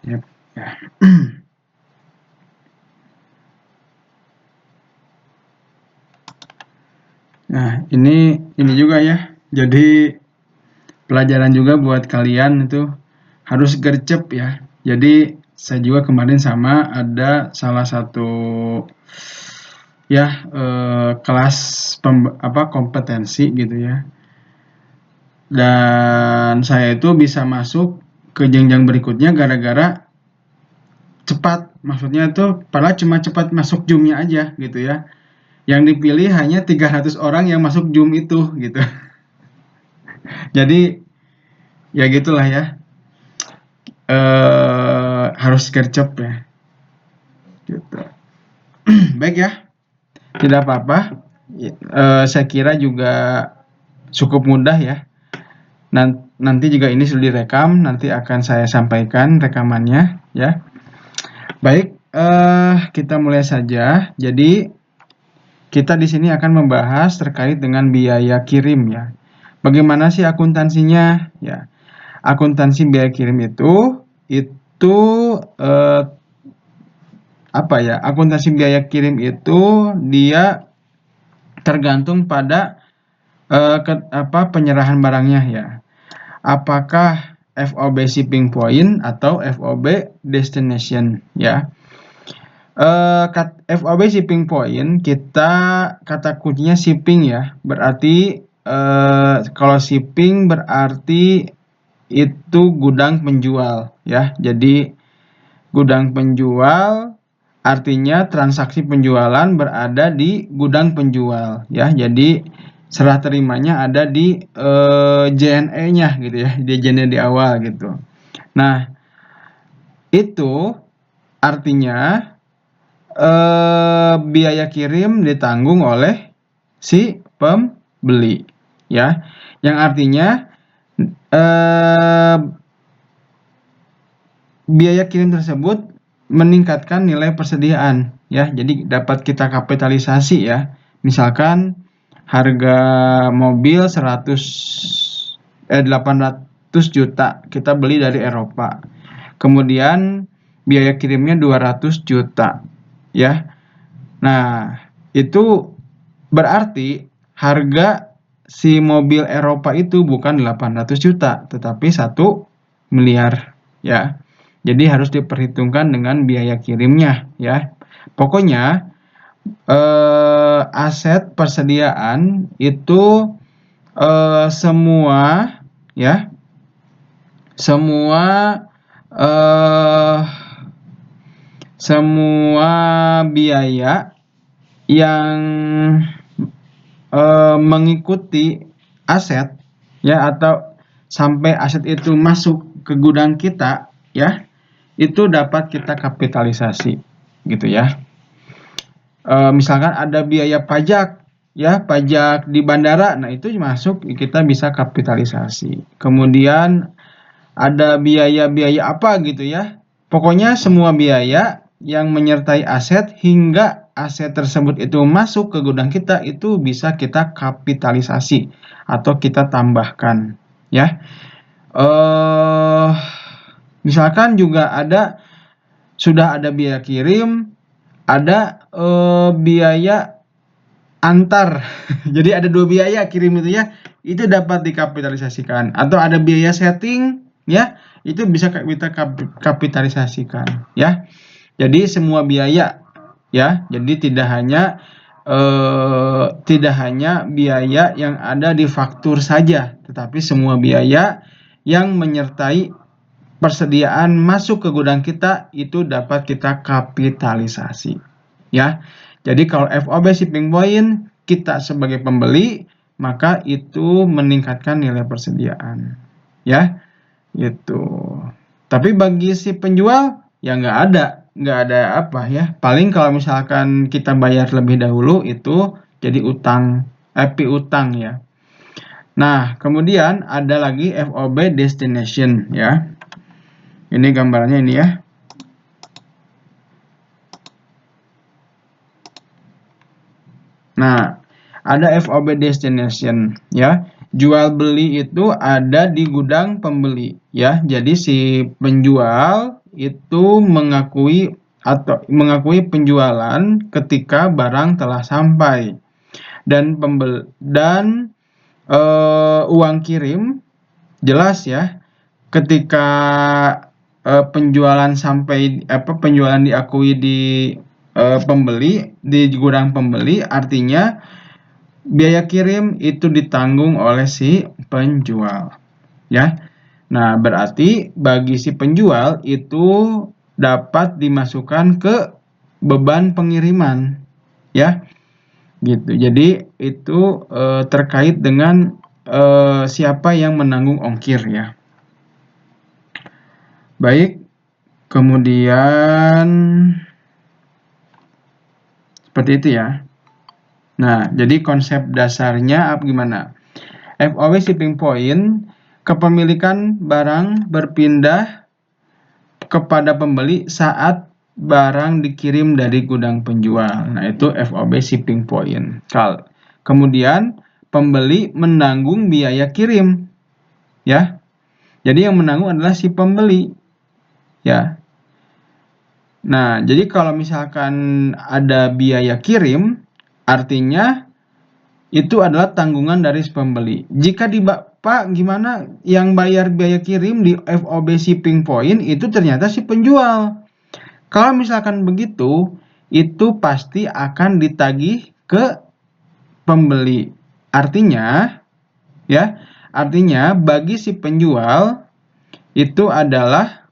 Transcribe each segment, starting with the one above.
Yep. Ya. Nah, ini juga ya. Jadi pelajaran juga buat kalian itu harus gercep ya. Jadi saya juga kemarin sama ada salah satu ya kelas kompetensi gitu ya. Dan saya itu bisa masuk ke jenjang berikutnya gara-gara cepat. Maksudnya itu padahal cuma cepat masuk Zoom-nya aja gitu ya. Yang dipilih hanya 300 orang yang masuk Zoom itu gitu. Jadi ya gitulah ya. Harus gercep ya. Gitu. Baik ya. Tidak apa-apa. Saya kira juga cukup mudah ya. Nanti juga ini sudah direkam, nanti akan saya sampaikan rekamannya ya. Baik, kita mulai saja. Jadi kita di sini akan membahas terkait dengan biaya kirim ya. Bagaimana sih akuntansinya ya? Akuntansi biaya kirim itu apa ya? Akuntansi biaya kirim itu dia tergantung pada penyerahan barangnya ya. Apakah FOB shipping point atau FOB destination ya. FOB shipping point kita kata kuncinya shipping ya. Berarti kalau shipping berarti itu gudang penjual ya. Jadi gudang penjual artinya transaksi penjualan berada di gudang penjual ya. Jadi serah terimanya ada di JNE-nya gitu ya, di JNE di awal gitu. Nah, itu artinya biaya kirim ditanggung oleh si pembeli ya. Yang artinya biaya kirim tersebut meningkatkan nilai persediaan ya. Jadi dapat kita kapitalisasi ya. Misalkan harga mobil 800 juta kita beli dari Eropa. Kemudian biaya kirimnya 200 juta ya. Nah, itu berarti harga si mobil Eropa itu bukan 800 juta tetapi 1 miliar ya. Jadi harus diperhitungkan dengan biaya kirimnya ya. Pokoknya aset persediaan itu semua ya, semua biaya yang mengikuti aset ya, atau sampai aset itu masuk ke gudang kita ya, itu dapat kita kapitalisasi gitu ya. Misalkan ada biaya pajak ya, pajak di bandara, nah itu masuk kita bisa kapitalisasi. Kemudian ada biaya-biaya apa gitu ya. Pokoknya semua biaya yang menyertai aset hingga aset tersebut itu masuk ke gudang kita itu bisa kita kapitalisasi atau kita tambahkan ya. Misalkan juga sudah ada biaya kirim, ada biaya antar. Jadi ada 2 biaya kirim itu ya, itu dapat dikapitalisasikan. Atau ada biaya setting ya, itu bisa kita kapitalisasikan ya. Jadi semua biaya ya. Jadi tidak hanya biaya yang ada di faktur saja, tetapi semua biaya yang menyertai persediaan masuk ke gudang kita itu dapat kita kapitalisasi ya. Jadi kalau FOB shipping point kita sebagai pembeli, maka itu meningkatkan nilai persediaan ya gitu. Tapi bagi si penjual ya nggak ada apa ya. Paling kalau misalkan kita bayar lebih dahulu itu jadi piutang ya. Nah, kemudian ada lagi FOB destination ya. Ini gambarnya ini ya. Nah, ada FOB destination ya. Jual beli itu ada di gudang pembeli ya. Jadi si penjual itu mengakui penjualan ketika barang telah sampai, dan uang kirim jelas ya, ketika penjualan diakui di pembeli, di gudang pembeli, artinya biaya kirim itu ditanggung oleh si penjual ya. Nah, berarti bagi si penjual itu dapat dimasukkan ke beban pengiriman ya. Gitu. Jadi itu terkait dengan siapa yang menanggung ongkir ya. Baik, kemudian seperti itu ya. Nah, jadi konsep dasarnya gimana? FOB shipping point, kepemilikan barang berpindah kepada pembeli saat barang dikirim dari gudang penjual. Nah, itu FOB shipping point. Kemudian pembeli menanggung biaya kirim. Ya. Jadi yang menanggung adalah si pembeli. Ya. Nah, jadi kalau misalkan ada biaya kirim, artinya itu adalah tanggungan dari si pembeli. Jika Pak, gimana yang bayar biaya kirim di FOB shipping point itu ternyata si penjual. Kalau misalkan begitu, itu pasti akan ditagih ke pembeli. Artinya bagi si penjual itu adalah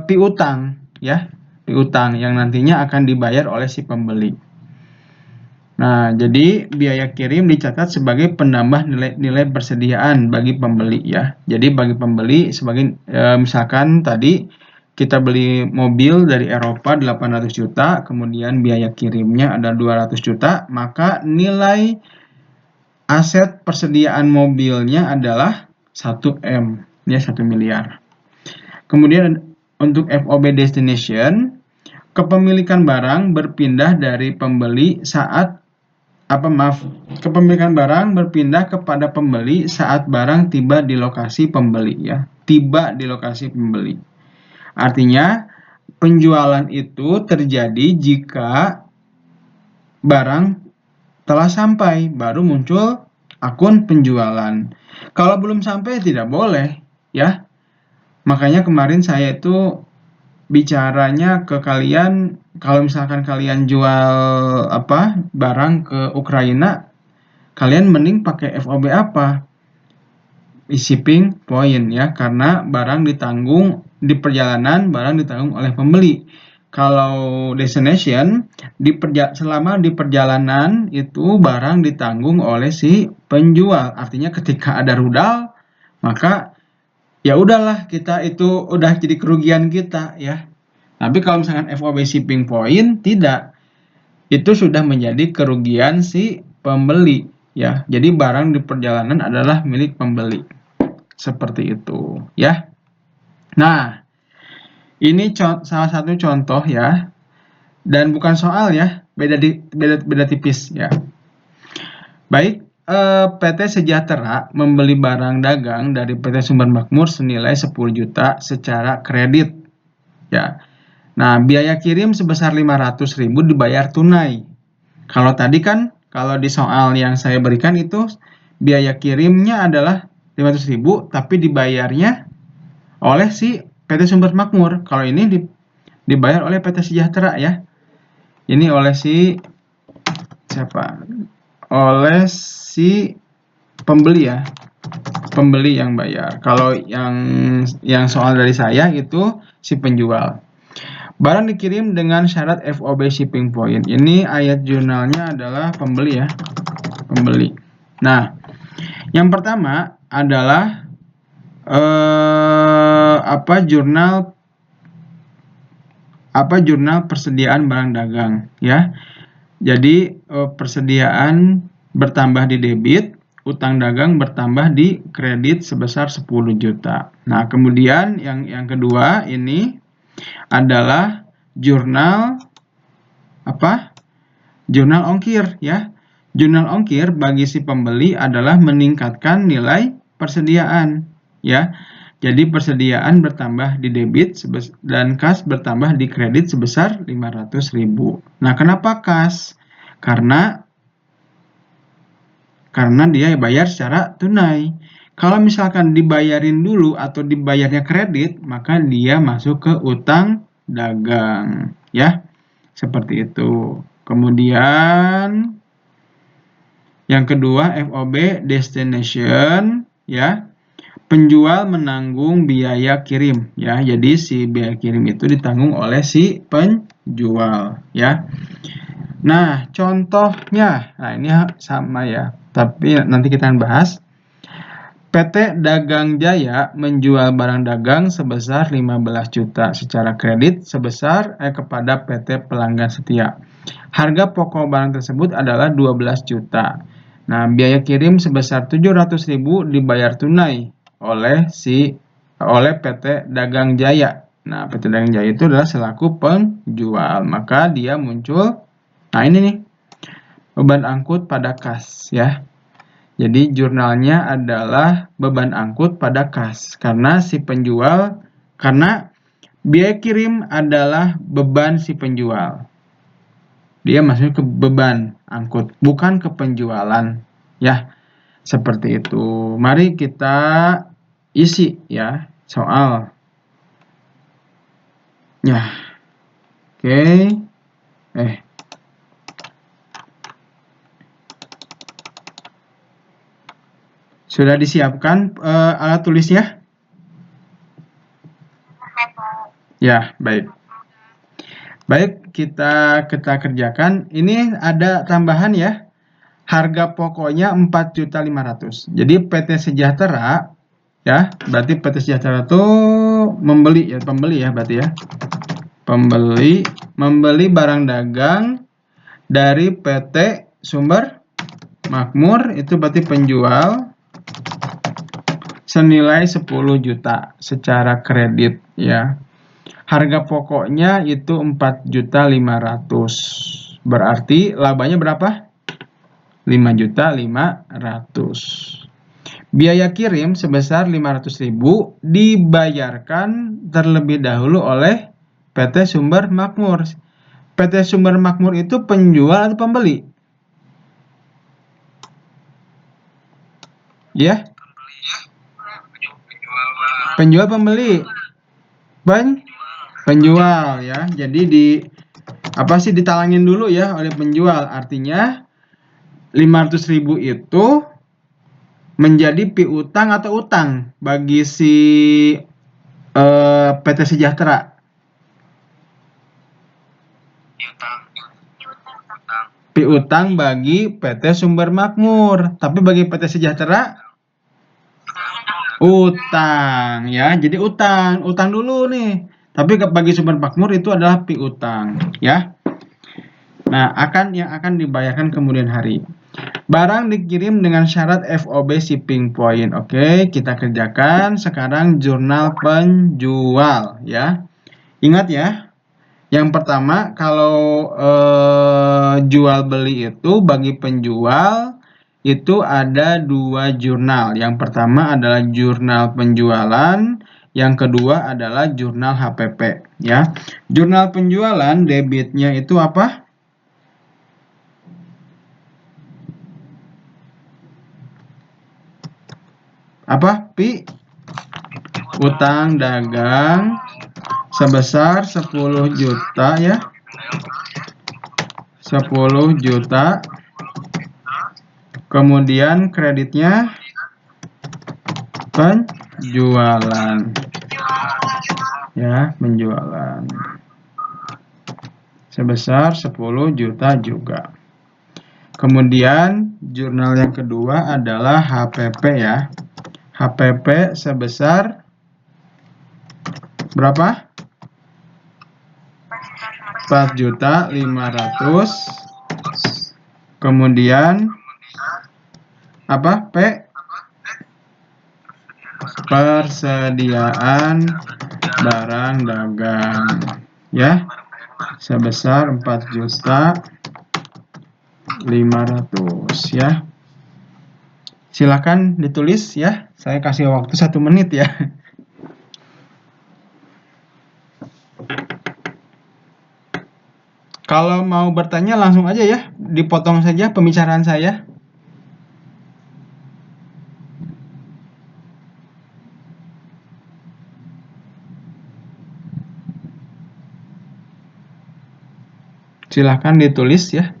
piutang ya, piutang yang nantinya akan dibayar oleh si pembeli. Nah, jadi biaya kirim dicatat sebagai penambah nilai persediaan bagi pembeli ya. Jadi bagi pembeli sebagai misalkan tadi kita beli mobil dari Eropa 800 juta, kemudian biaya kirimnya ada 200 juta, maka nilai aset persediaan mobilnya adalah 1M, ya 1 miliar. Kemudian untuk FOB destination, kepemilikan barang berpindah dari pembeli kepemilikan barang berpindah kepada pembeli saat barang tiba di lokasi pembeli ya. Tiba di lokasi pembeli. Artinya penjualan itu terjadi jika barang telah sampai, baru muncul akun penjualan. Kalau belum sampai tidak boleh ya. Makanya kemarin saya itu bicaranya ke kalian, kalau misalkan kalian jual barang ke Ukraina, kalian mending pakai FOB apa? Shipping point ya, karena barang ditanggung di perjalanan, barang ditanggung oleh pembeli. Kalau destination, selama di perjalanan itu barang ditanggung oleh si penjual. Artinya ketika ada rudal, maka ya udahlah, kita itu udah jadi kerugian kita ya. Tapi kalau misalkan FOB shipping point tidak, itu sudah menjadi kerugian si pembeli ya. Jadi barang di perjalanan adalah milik pembeli. Seperti itu ya. Nah, ini salah satu contoh ya. Dan bukan soal ya, beda tipis ya. Baik, PT Sejahtera membeli barang dagang dari PT Sumber Makmur senilai 10 juta secara kredit. Ya. Nah, biaya kirim sebesar 500.000 dibayar tunai. Kalau tadi kan, kalau di soal yang saya berikan itu biaya kirimnya adalah 500.000 tapi dibayarnya oleh si PT Sumber Makmur. Kalau ini dibayar oleh PT Sejahtera ya. Ini oleh si siapa? Oleh si pembeli ya, pembeli yang bayar. Kalau yang soal dari saya itu si penjual. Barang dikirim dengan syarat FOB shipping point. Ini ayat jurnalnya adalah pembeli ya, pembeli. Nah, yang pertama adalah jurnal persediaan barang dagang ya. Jadi persediaan bertambah di debit, utang dagang bertambah di kredit sebesar 10 juta. Nah, kemudian yang kedua ini adalah jurnal Jurnal ongkir ya. Jurnal ongkir bagi si pembeli adalah meningkatkan nilai persediaan ya. Jadi persediaan bertambah di debit dan kas bertambah di kredit sebesar 500.000. Nah, kenapa kas? Karena dia bayar secara tunai. Kalau misalkan dibayarin dulu atau dibayarnya kredit, maka dia masuk ke utang dagang, ya. Seperti itu. Kemudian yang kedua FOB destination, ya. Penjual menanggung biaya kirim, ya. Jadi si biaya kirim itu ditanggung oleh si penjual, ya. Nah, contohnya, nah ini sama ya, tapi nanti kita akan bahas. PT Dagang Jaya menjual barang dagang sebesar 15 juta secara kredit kepada PT Pelanggan Setia. Harga pokok barang tersebut adalah 12 juta. Nah, biaya kirim sebesar 700.000 dibayar tunai oleh PT Dagang Jaya. Nah, PT Dagang Jaya itu adalah selaku penjual. Maka dia muncul, nah ini nih, beban angkut pada kas, ya. Jadi jurnalnya adalah beban angkut pada kas. Karena biaya kirim adalah beban si penjual. Dia masuk ke beban angkut, bukan ke penjualan, ya. Seperti itu. Mari kita isi, ya, soal. Ya. Oke. Sudah disiapkan alat tulisnya? Ya, baik. Baik, kita kerjakan. Ini ada tambahan ya. Harga pokoknya 4.500.000. Jadi PT Sejahtera, ya, berarti PT Sejahtera itu pembeli ya berarti ya. Membeli barang dagang dari PT Sumber Makmur, itu berarti penjual, senilai 10 juta secara kredit, ya. Harga pokoknya itu 4.500.000. Berarti labanya berapa? 5.500.000. Biaya kirim sebesar 500.000 dibayarkan terlebih dahulu oleh PT Sumber Makmur. PT Sumber Makmur itu penjual atau pembeli? Ya? Penjual, pembeli? Penjual, ya. Jadi ditalangin dulu ya oleh penjual. Artinya 500.000 itu menjadi piutang atau utang bagi si PT Sejahtera. Piutang bagi PT Sumber Makmur. Tapi bagi PT Sejahtera utang, ya. Jadi utang dulu nih. Tapi bagi Sumber Makmur itu adalah piutang, ya. Nah, yang akan dibayarkan kemudian hari. Barang dikirim dengan syarat FOB shipping point. Oke, kita kerjakan sekarang jurnal penjual, ya. Ingat ya. Yang pertama, kalau jual beli itu bagi penjual itu ada 2 jurnal. Yang pertama adalah jurnal penjualan, yang kedua adalah jurnal HPP, ya. Jurnal penjualan debitnya itu apa? Utang dagang sebesar 10 juta, ya. 10 juta. Kemudian kreditnya penjualan, ya, penjualan sebesar 10 juta juga. Kemudian jurnal yang kedua adalah HPP, ya. HPP sebesar berapa? 4.500.000. Kemudian persediaan barang dagang, ya, sebesar 4.500.000, ya. Silakan ditulis, ya. Saya kasih waktu 1 menit, ya. Kalau mau bertanya langsung aja ya, dipotong saja pembicaraan saya. Silahkan ditulis ya.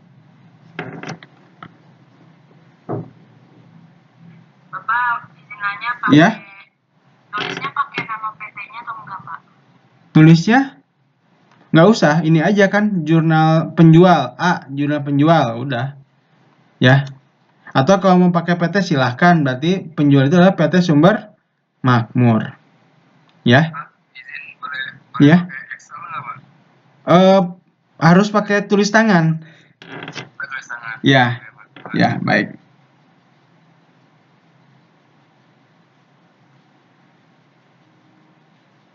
Bapak izin nanya Ya. tulisnya pakai nama PT-nya atau enggak, Pak? Tulisnya nggak usah, ini aja kan jurnal penjual jurnal penjual udah ya. Atau kalau mau pakai PT silahkan, berarti penjual itu adalah PT Sumber Makmur ya. Izin boleh Ya. pakai Excel nggak, Pak? Harus pakai tulis tangan. Tulis tangan. Ya, ya baik.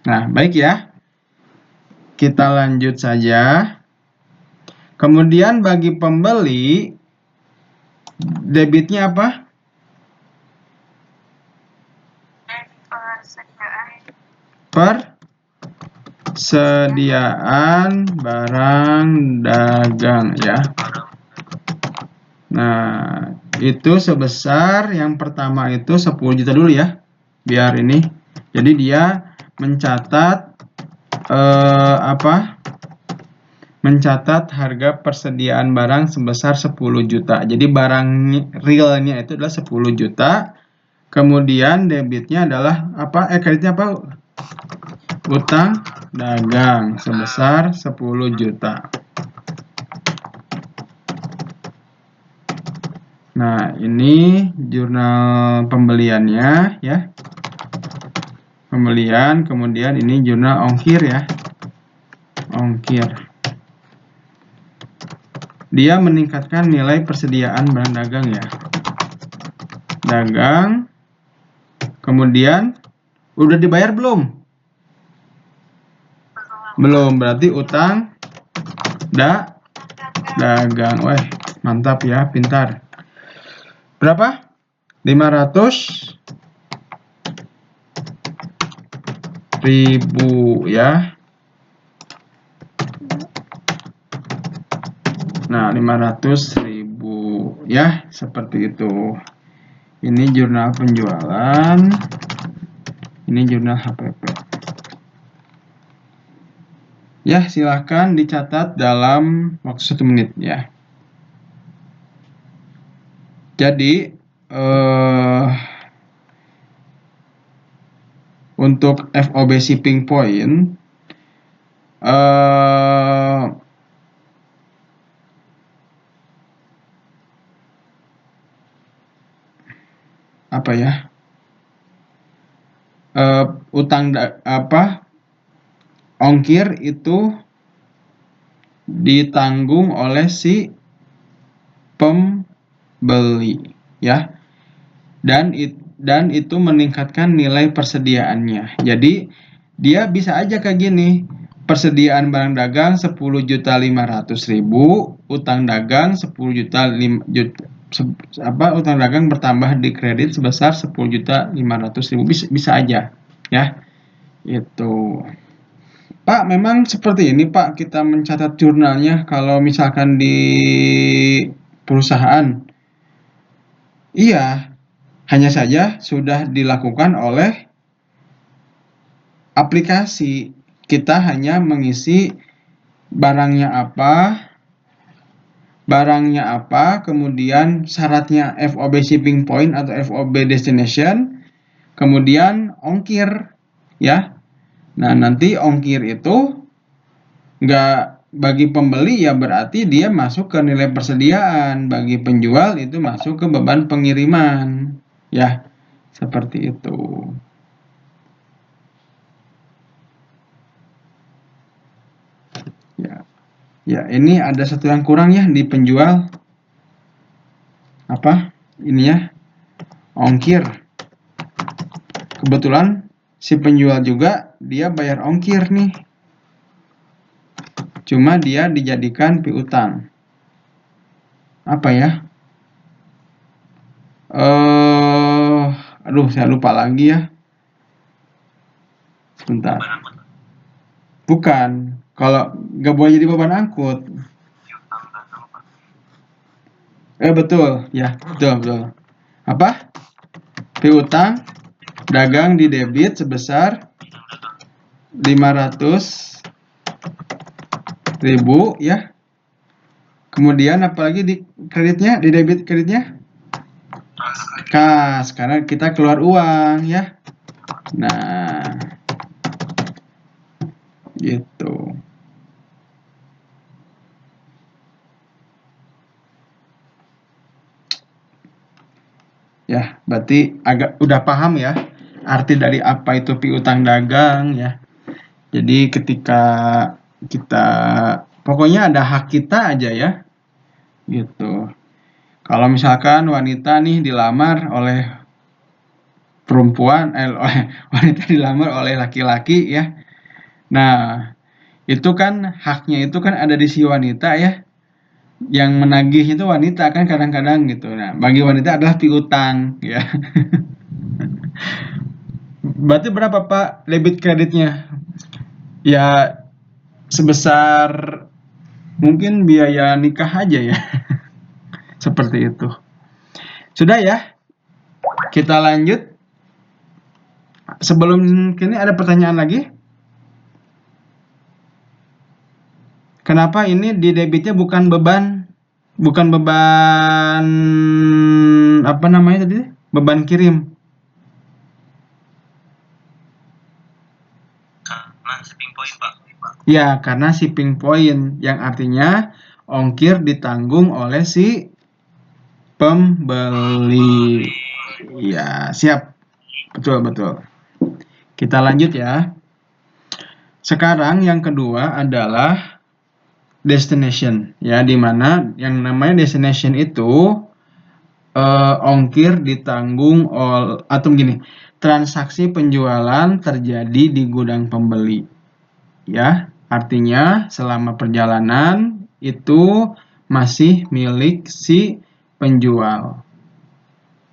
Nah, baik ya. Kita lanjut saja. Kemudian bagi pembeli, debitnya apa? Persediaan barang dagang ya. Nah, itu sebesar yang pertama itu 10 juta dulu ya. Biar ini. Jadi dia mencatat mencatat harga persediaan barang sebesar 10 juta. Jadi barang realnya itu adalah 10 juta. Kemudian debitnya adalah apa? Kreditnya apa? Utang dagang sebesar 10 juta. Nah, ini jurnal pembeliannya ya. Pembelian, kemudian ini jurnal ongkir ya. Ongkir. Dia meningkatkan nilai persediaan barang dagang ya. Dagang. Kemudian udah dibayar belum? Belum, berarti utang dagang. Wah, mantap ya, pintar. Berapa? 500.000 ya. Nah, 500.000 ya, seperti itu. Ini jurnal penjualan. Ini jurnal HPP. Ya, silahkan dicatat dalam waktu 1 menit ya. Jadi, untuk FOB shipping point, apa ya? Ongkir itu ditanggung oleh si pembeli ya. Dan itu meningkatkan nilai persediaannya. Jadi dia bisa aja kayak gini. Persediaan barang dagang 10.500.000, utang dagang 10.500.000 utang dagang bertambah di kredit sebesar 10.500.000, bisa aja ya. Itu. Pak, memang seperti ini Pak kita mencatat jurnalnya kalau misalkan di perusahaan. Iya, hanya saja sudah dilakukan oleh aplikasi. Kita hanya mengisi barangnya apa, kemudian syaratnya FOB shipping point atau FOB destination, kemudian ongkir ya. Nah, nanti ongkir itu nggak bagi pembeli ya berarti dia masuk ke nilai persediaan, bagi penjual itu masuk ke beban pengiriman ya, seperti itu. Ya, ini ada satu yang kurang ya di penjual. Apa? Ini ya, ongkir. Kebetulan si penjual juga dia bayar ongkir nih. Cuma dia dijadikan piutang. Apa ya? Aduh, saya lupa lagi ya. Sebentar. Bukan. Kalau nggak boleh jadi beban angkut. Betul, ya, betul. Apa? Piutang dagang di debit sebesar 500.000 ya. Kemudian apalagi di kreditnya, di debit kreditnya? Kas, karena kita keluar uang ya. Nah, gitu. Ya, berarti agak udah paham ya arti dari apa itu piutang dagang ya. Jadi ketika kita pokoknya ada hak kita aja ya. Gitu. Kalau misalkan wanita nih dilamar oleh perempuan, wanita dilamar oleh laki-laki ya. Nah, itu kan haknya itu kan ada di si wanita ya. Yang menagih itu wanita kan kadang-kadang gitu. Nah, bagi wanita adalah piutang ya. Berarti berapa Pak debit kreditnya? Ya sebesar mungkin biaya nikah aja ya. Seperti itu. Sudah ya? Kita lanjut. Sebelum ini ada pertanyaan lagi? Kenapa ini di debitnya bukan beban apa namanya tadi? Beban kirim. Karena shipping point, Pak. Ya, karena shipping point yang artinya ongkir ditanggung oleh si pembeli. Ya, siap. Betul. Kita lanjut ya. Sekarang yang kedua adalah destination ya, di mana yang namanya destination itu ongkir ditanggung atau gini, transaksi penjualan terjadi di gudang pembeli ya, artinya selama perjalanan itu masih milik si penjual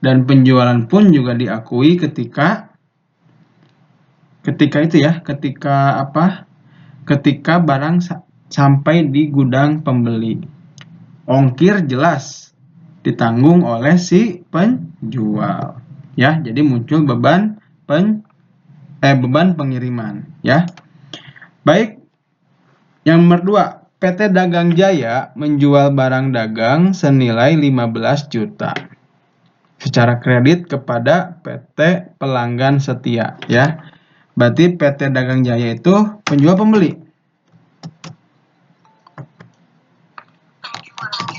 dan penjualan pun juga diakui ketika itu ya, ketika barang sampai di gudang pembeli. Ongkir jelas ditanggung oleh si penjual. Ya, jadi muncul beban pengiriman, ya. Baik. Yang nomor 2, PT Dagang Jaya menjual barang dagang senilai 15 juta secara kredit kepada PT Pelanggan Setia, ya. Berarti PT Dagang Jaya itu penjual pembeli.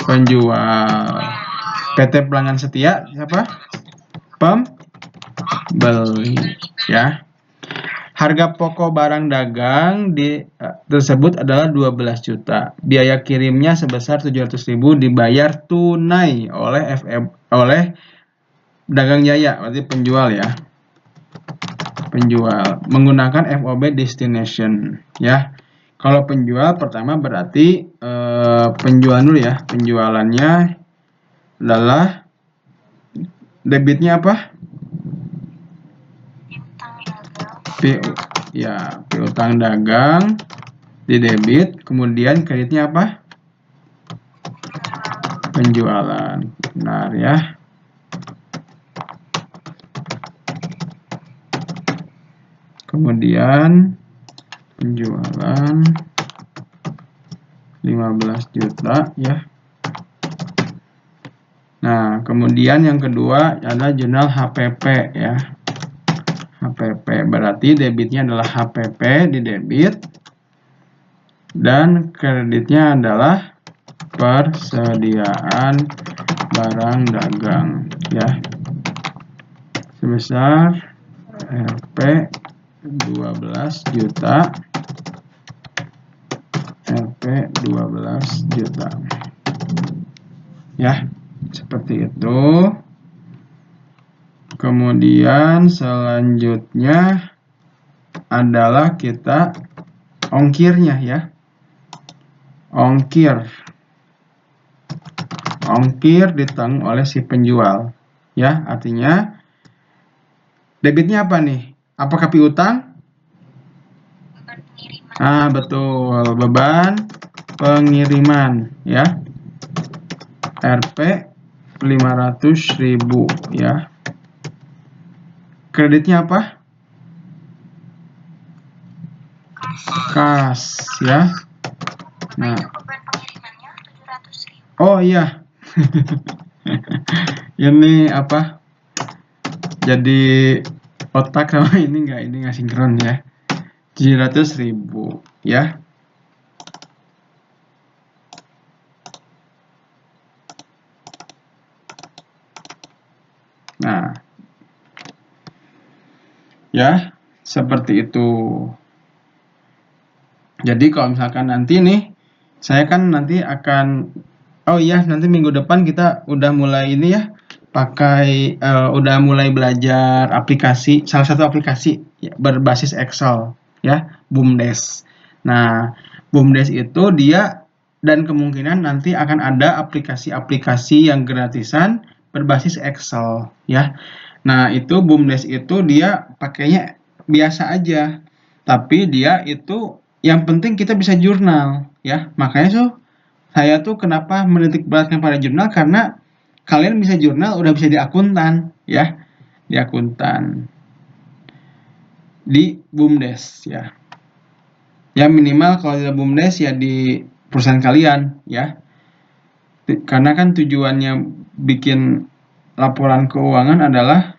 Penjual. PT Pelanggan Setia siapa? Pembeli ya. Harga pokok barang dagang tersebut adalah 12 juta. Biaya kirimnya sebesar 700.000 dibayar tunai oleh Dagang Jaya, berarti penjual ya. Penjual menggunakan FOB destination ya. Kalau penjual pertama berarti penjualan dulu ya. Penjualannya adalah debitnya apa? Piutang dagang di debit, kemudian kreditnya apa? Penjualan. Benar ya. Kemudian penjualan 15 juta ya. Nah, kemudian yang kedua adalah jurnal HPP ya. HPP berarti debitnya adalah HPP di debit dan kreditnya adalah persediaan barang dagang ya. Sebesar Rp 12 juta. Rp 12 juta. Ya, seperti itu. Kemudian selanjutnya adalah kita ongkirnya ya. Ongkir ditanggung oleh si penjual ya, artinya debitnya apa nih? Apakah piutang? Beban pengiriman. Betul, beban pengiriman ya. Rp 500.000 ya. Kreditnya apa? Kas ya. Nah, Beban pengirimannya 700.000. oh iya. Ini apa? Jadi otak sama ini nggak sinkron ya. 700.000 ya. Nah, ya seperti itu. Jadi kalau misalkan nanti nih, saya kan nanti akan, oh iya nanti minggu depan kita udah mulai ini ya, udah mulai belajar aplikasi, salah satu aplikasi ya, berbasis Excel ya, BUMDES. Nah, BUMDES itu dia dan kemungkinan nanti akan ada aplikasi-aplikasi yang gratisan berbasis Excel ya. Nah, itu BUMDES itu dia pakainya biasa aja, tapi dia itu yang penting kita bisa jurnal ya. Makanya saya tuh kenapa menitik beratkan pada jurnal, karena kalian bisa jurnal udah bisa di akuntan ya, di akuntan di BUMDES ya. Ya minimal kalau di BUMDES ya di perusahaan kalian ya. Karena kan tujuannya bikin laporan keuangan adalah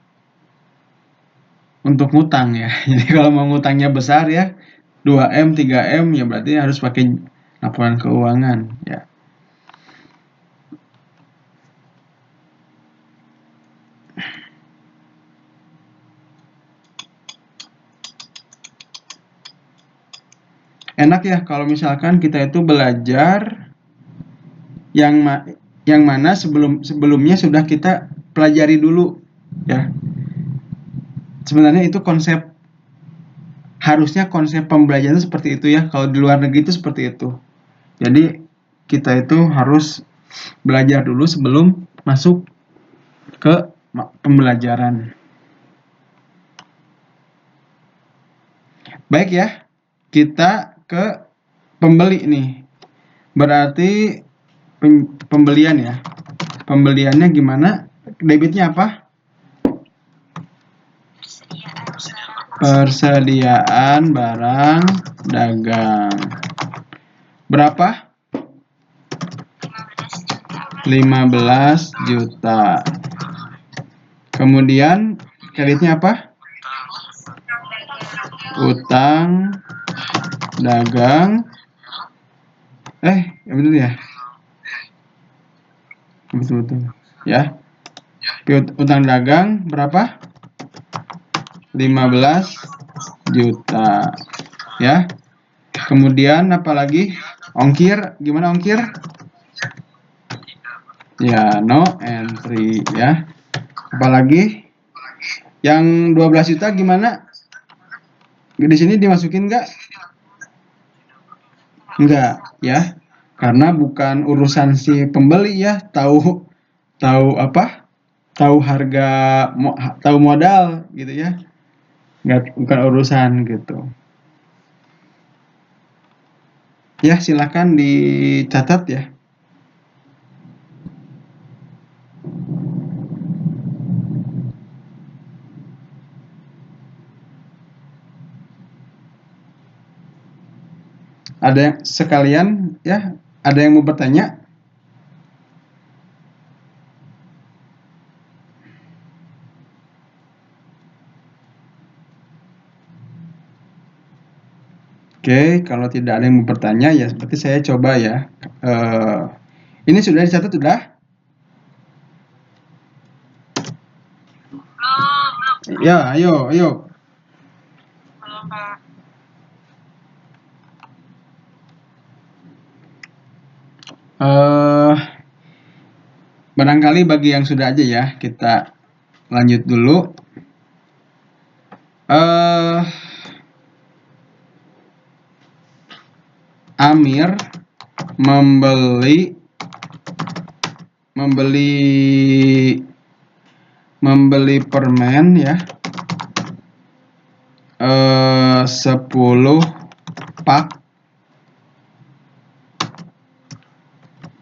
untuk ngutang ya. Jadi kalau mau ngutangnya besar ya 2M, 3M ya berarti harus pakai laporan keuangan ya. Enak ya kalau misalkan kita itu belajar yang mana sebelumnya sudah kita pelajari dulu ya. Sebenarnya itu harusnya konsep pembelajaran itu seperti itu ya. Kalau di luar negeri itu seperti itu. Jadi kita itu harus belajar dulu sebelum masuk ke pembelajaran. Baik ya, kita ke pembeli nih. Berarti pembelian ya. Pembeliannya gimana? Debitnya apa? Persediaan barang dagang. Berapa? 15 juta. Kemudian kreditnya apa? Utang dagang. Betul ya? Betul. Ya. Utang dagang berapa? 15 juta. Ya. Kemudian apalagi? Ongkir, gimana ongkir? Ya, no entry ya. Apalagi? Yang 12 juta gimana? Di sini dimasukin nggak? Enggak ya, karena bukan urusan si pembeli ya, tahu apa, tahu harga, tahu modal gitu ya, bukan urusan gitu ya. Silakan dicatat ya. Ada yang sekalian ya, ada yang mau bertanya? Oke, kalau tidak ada yang mau bertanya ya berarti saya coba ya. Ini sudah dicatat sudah? Ya, ayo. Barangkali bagi yang sudah aja ya, kita lanjut dulu. Amir membeli permen ya, 10 pak.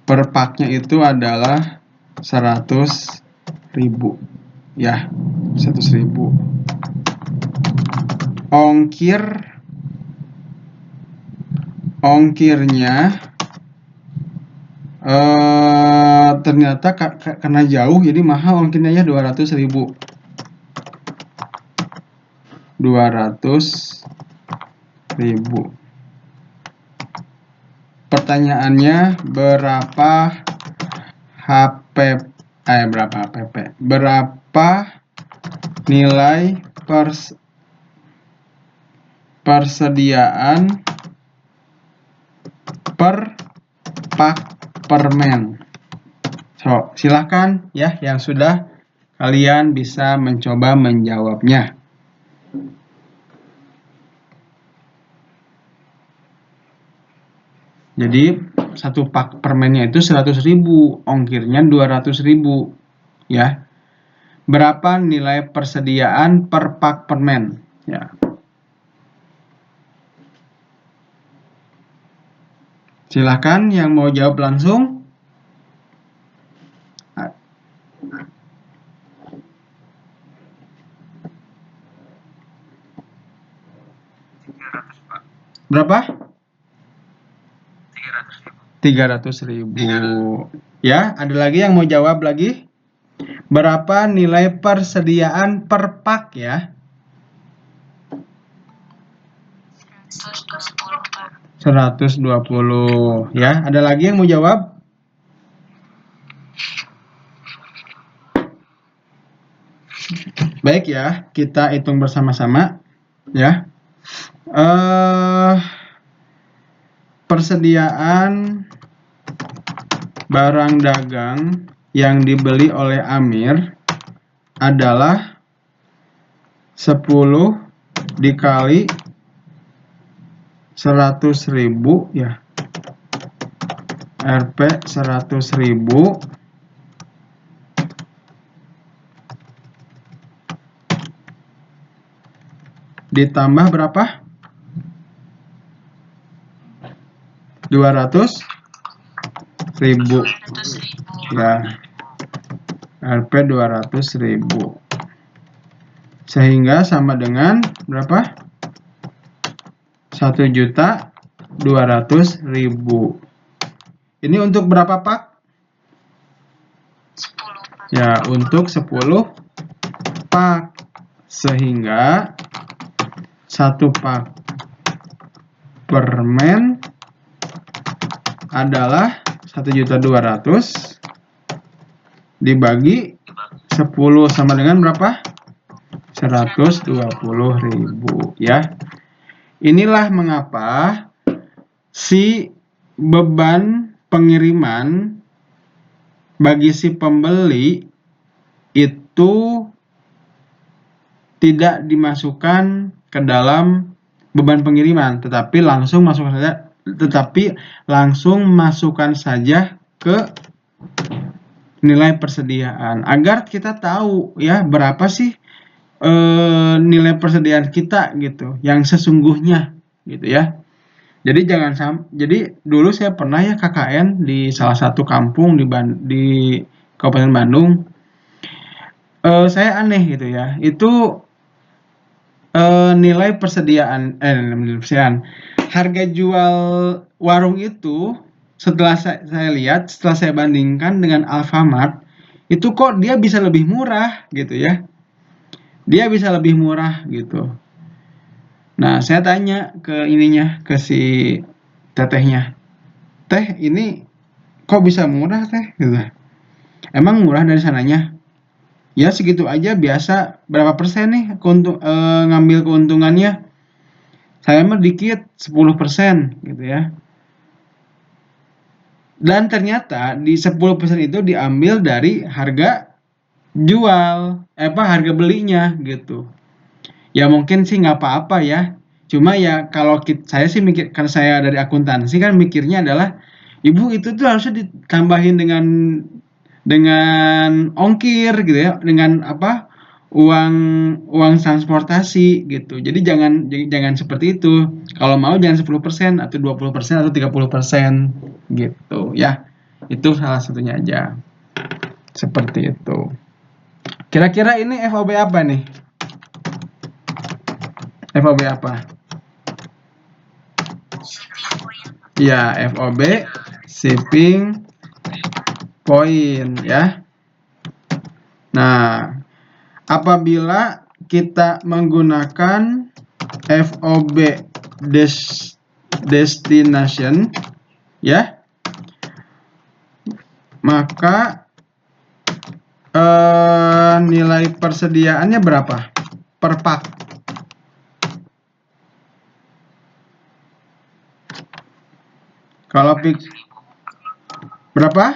Per paknya itu adalah 100.000 ya, 100.000. Ongkirnya ternyata karena jauh jadi mahal, ongkirnya ya 200.000. 200.000. Pertanyaannya berapa nilai persediaan per pak permen. So, silahkan ya yang sudah, kalian bisa mencoba menjawabnya. Jadi satu pak permennya itu 100.000, ongkirnya 200.000 ya. Berapa nilai persediaan per pak permen ya. Silakan yang mau jawab langsung. Berapa? 300.000. Ya, ada lagi yang mau jawab lagi? Berapa nilai persediaan per pak ya? 120 ya. Ada lagi yang mau jawab? Baik ya, kita hitung bersama-sama ya. Persediaan barang dagang yang dibeli oleh Amir adalah 10 dikali 100.000 ya. Rp 100.000 ditambah berapa? 200.000 ya. Rp 200.000 sehingga sama dengan berapa? 1.200.000. Ini untuk berapa pak? 10. Ya, untuk 10 pak. Sehingga 1 pak permen adalah 1.200.000 dibagi 10 sama dengan berapa? 120.000 ya. Inilah mengapa si beban pengiriman bagi si pembeli itu tidak dimasukkan ke dalam beban pengiriman, tetapi langsung masukkan saja ke nilai persediaan, agar kita tahu ya berapa sih nilai persediaan kita gitu yang sesungguhnya gitu ya. Jadi dulu saya pernah ya KKN di salah satu kampung di Kabupaten Bandung. Saya aneh gitu ya, itu nilai persediaan harga jual warung itu setelah saya lihat, setelah saya bandingkan dengan Alfamart, itu kok dia bisa lebih murah gitu ya. Dia bisa lebih murah gitu. Nah, saya tanya ke si tetehnya. Teh, ini kok bisa murah teh? Gitu. Emang murah dari sananya? Ya segitu aja, biasa. Berapa persen nih ngambil keuntungannya? Saya mah dikit, 10% gitu ya. Dan ternyata di 10% itu diambil dari harga jual, harga belinya gitu. Ya mungkin sih nggak apa-apa ya. Cuma ya kalau saya sih mikir, karena saya dari akuntansi kan mikirnya adalah, ibu itu tuh harusnya ditambahin dengan ongkir gitu ya, dengan uang transportasi gitu. Jadi jangan seperti itu. Kalau mau jangan 10% atau 20% atau 30% gitu ya. Itu salah satunya aja. Seperti itu. Kira-kira ini FOB apa nih? FOB apa? Ya, FOB shipping point ya. Nah, apabila kita menggunakan FOB destination ya, maka nilai persediaannya berapa per pak? Kalau berapa?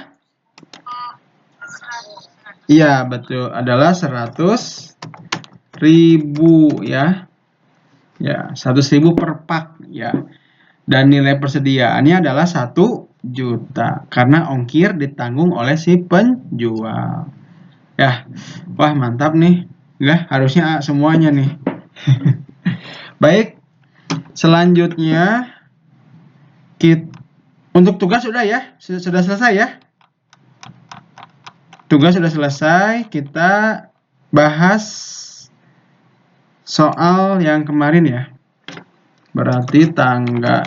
Iya, betul, adalah 100.000 ya. Ya, 100.000 per pak ya. Dan nilai persediaannya adalah 1 juta karena ongkir ditanggung oleh si penjual. Ya, wah mantap nih. Ya, harusnya semuanya nih. Baik, selanjutnya untuk tugas sudah ya, sudah selesai ya. Tugas sudah selesai, kita bahas soal yang kemarin ya. Berarti tanggal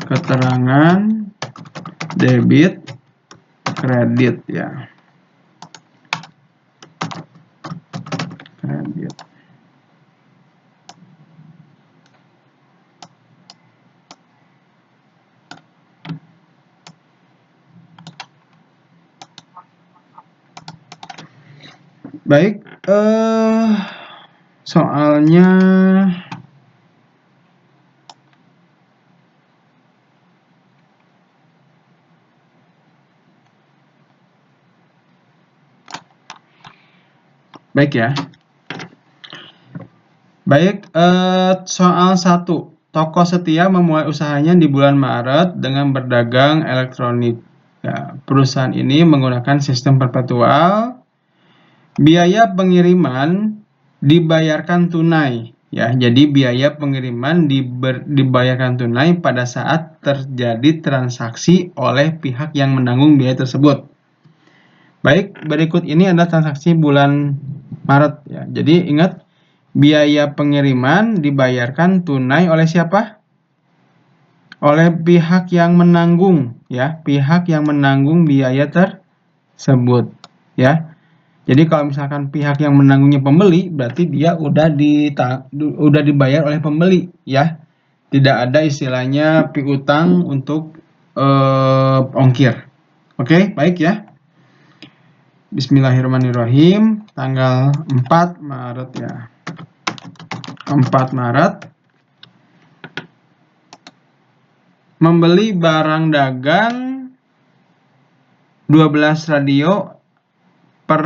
keterangan debit kredit ya. Kredit. Baik, soalnya baik ya. Baik, soal 1. Toko setia memulai usahanya di bulan Maret dengan berdagang elektronik. Ya, perusahaan ini menggunakan sistem perpetual. Biaya pengiriman dibayarkan tunai. Ya, jadi biaya pengiriman dibayarkan tunai pada saat terjadi transaksi oleh pihak yang menanggung biaya tersebut. Baik, berikut ini adalah transaksi bulan Maret ya. Jadi ingat, biaya pengiriman dibayarkan tunai oleh siapa? Oleh pihak yang menanggung ya, pihak yang menanggung biaya tersebut ya. Jadi kalau misalkan pihak yang menanggungnya pembeli, berarti dia udah dibayar oleh pembeli ya. Tidak ada istilahnya piutang untuk ongkir. Oke, baik ya. Bismillahirrahmanirrahim. Tanggal 4 Maret ya. 4 Maret. Membeli barang dagang 12 radio per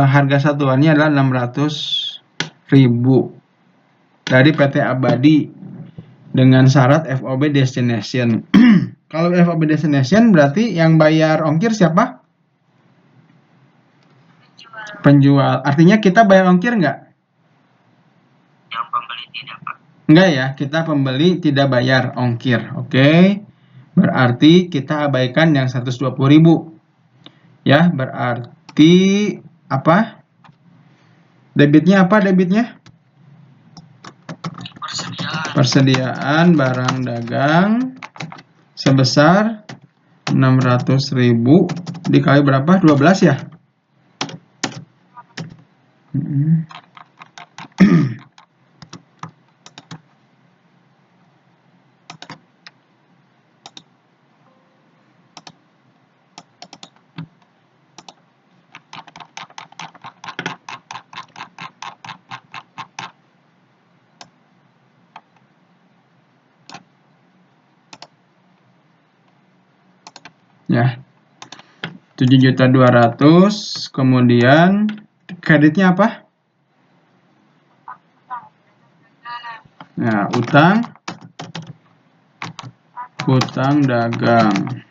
harga satuannya adalah 600.000 dari PT Abadi dengan syarat FOB destination. Kalau FOB destination berarti yang bayar ongkir siapa? Penjual. Artinya kita bayar ongkir nggak? Yang pembeli tidak, Pak. Enggak ya, kita pembeli tidak bayar ongkir. Oke. Berarti kita abaikan yang 120.000. Ya, berarti apa? Debitnya apa debitnya? Persediaan barang dagang sebesar 600.000 dikali berapa? 12 ya? Ya, 7.200.000. Kemudian kreditnya apa? Nah, utang dagang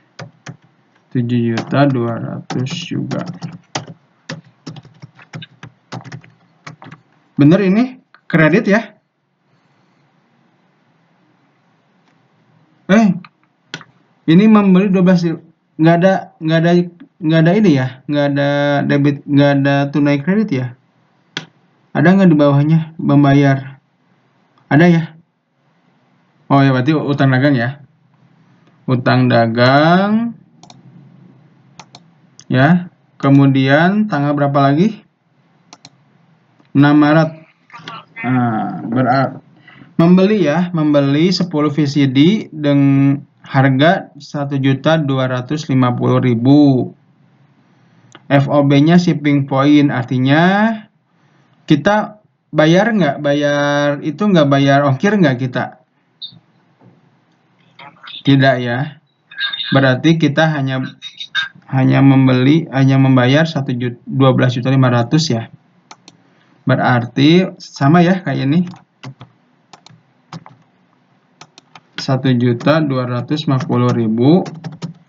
7.200.000 juga. Bener ini kredit ya? Ini membeli 12 nggak ada ini ya, nggak ada debit, nggak ada tunai kredit ya. Ada nggak di bawahnya membayar? Ada ya? Oh ya, berarti utang dagang ya. Utang dagang ya. Kemudian tanggal berapa lagi? 6 Maret. Nah, membeli ya, membeli 10 VCD dengan harga 1.250.000. FOB-nya shipping point, artinya kita bayar nggak? Bayar itu nggak, bayar ongkir nggak kita? Tidak ya. Berarti kita hanya membayar 12.500.000 ya. Berarti sama ya kayak ini. 1.250.000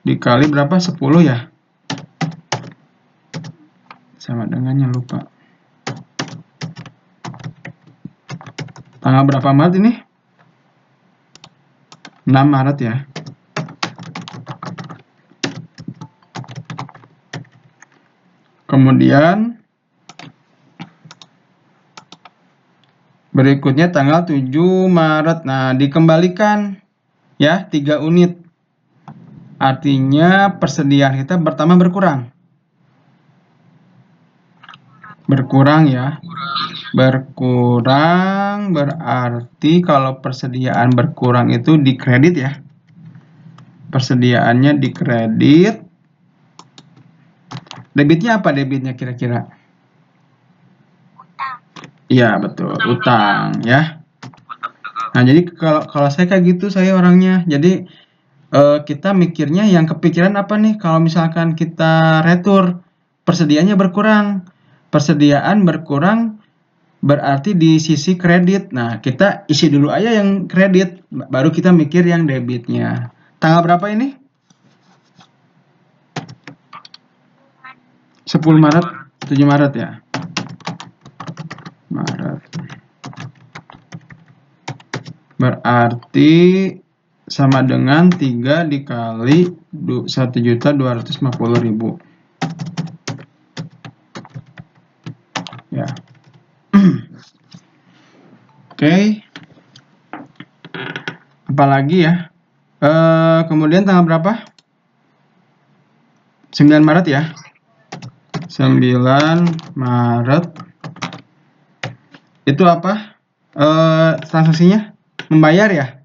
dikali berapa? 10 ya. Sama dengannya lupa. Tanggal berapa Maret ini? 6 Maret ya. Kemudian berikutnya tanggal 7 Maret. Nah, dikembalikan ya 3 unit. Artinya persediaan kita pertama berkurang. Berkurang ya. Berkurang berarti kalau persediaan berkurang itu dikredit ya. Persediaannya dikredit. Debitnya apa debitnya kira-kira? Iya betul, utang ya. Nah jadi kalau saya kayak gitu, saya orangnya. Jadi kita mikirnya yang kepikiran apa nih? Kalau misalkan kita retur, persediaannya berkurang. Persediaan berkurang berarti di sisi kredit. Nah kita isi dulu aja yang kredit, baru kita mikir yang debitnya. Tanggal berapa ini? 10 Maret, 7 Maret ya. Maret. Berarti sama dengan 3 dikali 1.250.000 ya. Oke. Apalagi ya? Kemudian tanggal berapa? 9 Maret ya. 9 Maret. Itu apa? Transaksinya membayar ya?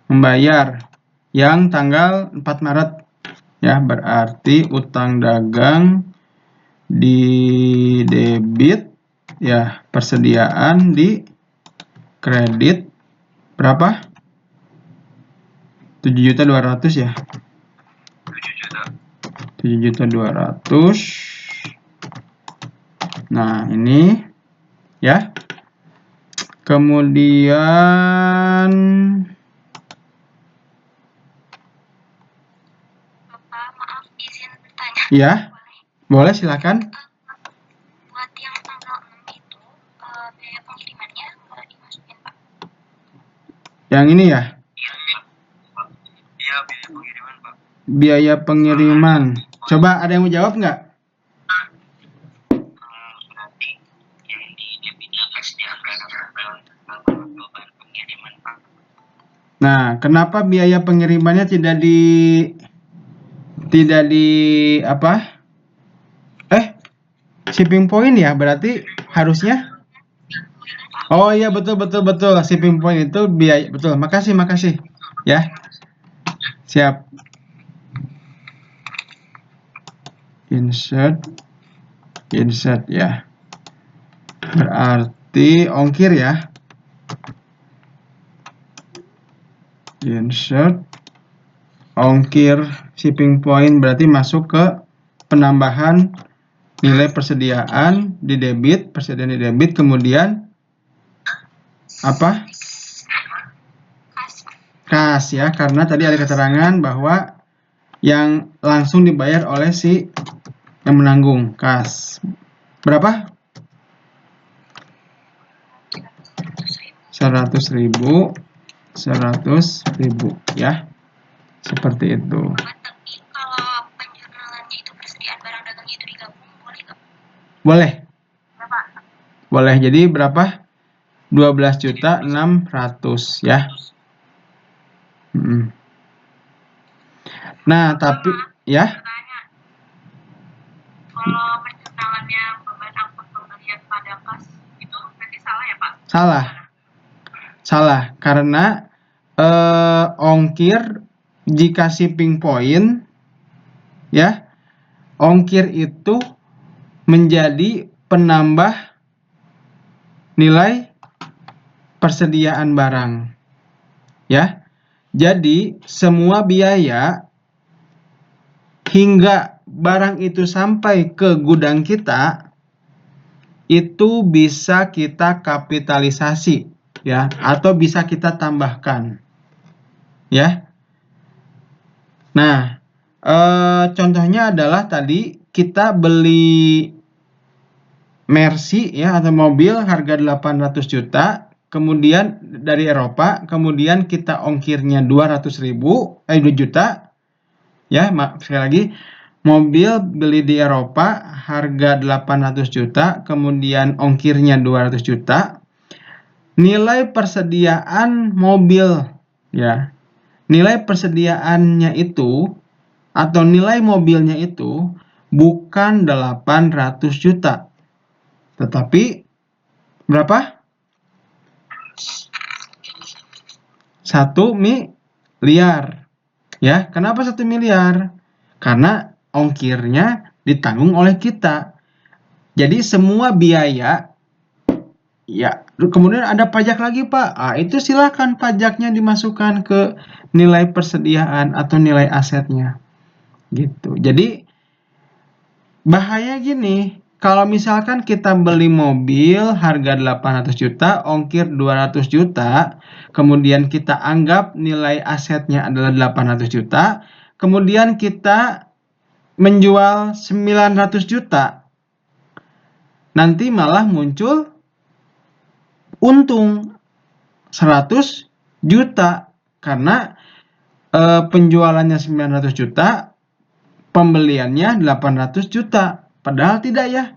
Membayar yang tanggal 4 Maret ya, berarti utang dagang di debit ya, persediaan di kredit berapa? 7.200.000 ya. 7.200.000. Nah, ini ya. Kemudian Bapak, maaf izin bertanya. ya, boleh silakan. Buat yang tanggal 6 itu biaya pengirimannya nggak dimasukin Pak? Yang ini ya, Iya, biaya pengiriman, Pak. biaya pengiriman. Coba ada yang mau jawab nggak? Berarti yang di debitnya persediaan beban pengiriman, Pak. Nah, kenapa biaya pengirimannya tidak di apa? Shipping point ya, berarti harusnya. Oh iya, betul. Shipping point itu biaya, betul. Makasih ya. Siap. Insert ya. Berarti ongkir ya. Insert ongkir shipping point berarti masuk ke penambahan nilai persediaan di debit, kemudian apa? Kas ya, karena tadi ada keterangan bahwa yang langsung dibayar oleh si yang menanggung, kas. Berapa? 100.000 ya. Seperti itu. Tapi kalau Boleh. Berapa? Boleh. Jadi berapa? 12.600.000 ya. Nah, tapi ya. Bertanya, kalau penjurnalannya beban angkut pembelian pada kas itu berarti salah ya Pak? Salah. Karena ongkir jika shipping point ya, ongkir itu menjadi penambah nilai persediaan barang. Ya. Jadi semua biaya hingga barang itu sampai ke gudang kita itu bisa kita kapitalisasi ya, atau bisa kita tambahkan. Ya. Nah, contohnya adalah tadi kita beli Mercy ya, atau mobil harga 800 juta, kemudian dari Eropa, kemudian kita ongkirnya 200.000, 2 juta. Ya, sekali lagi, mobil beli di Eropa harga 800 juta, kemudian ongkirnya 200 juta. Nilai persediaan mobil ya. Nilai persediaannya itu atau nilai mobilnya itu bukan 800 juta. Tetapi berapa? 1 miliar. Ya, kenapa 1 miliar? Karena ongkirnya ditanggung oleh kita. Jadi semua biaya ya, kemudian ada pajak lagi, Pak. Itu silakan pajaknya dimasukkan ke nilai persediaan atau nilai asetnya. Gitu. Jadi bahaya gini, kalau misalkan kita beli mobil harga 800 juta, ongkir 200 juta, kemudian kita anggap nilai asetnya adalah 800 juta, kemudian kita menjual 900 juta, nanti malah muncul untung 100 juta karena penjualannya 900 juta, pembeliannya 800 juta. Padahal tidak ya.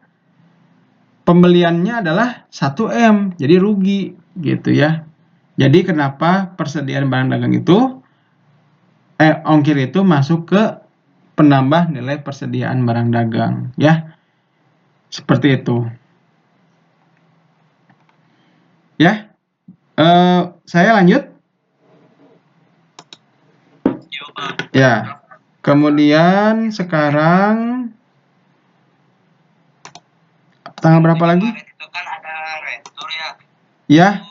Pembeliannya adalah 1M, jadi rugi gitu ya. Jadi kenapa persediaan barang dagang itu ongkir itu masuk ke penambah nilai persediaan barang dagang ya. Seperti itu. Ya. Saya lanjut. Ya. Kemudian sekarang tanggal berapa lagi? Itu kan ada retur ya. Ya.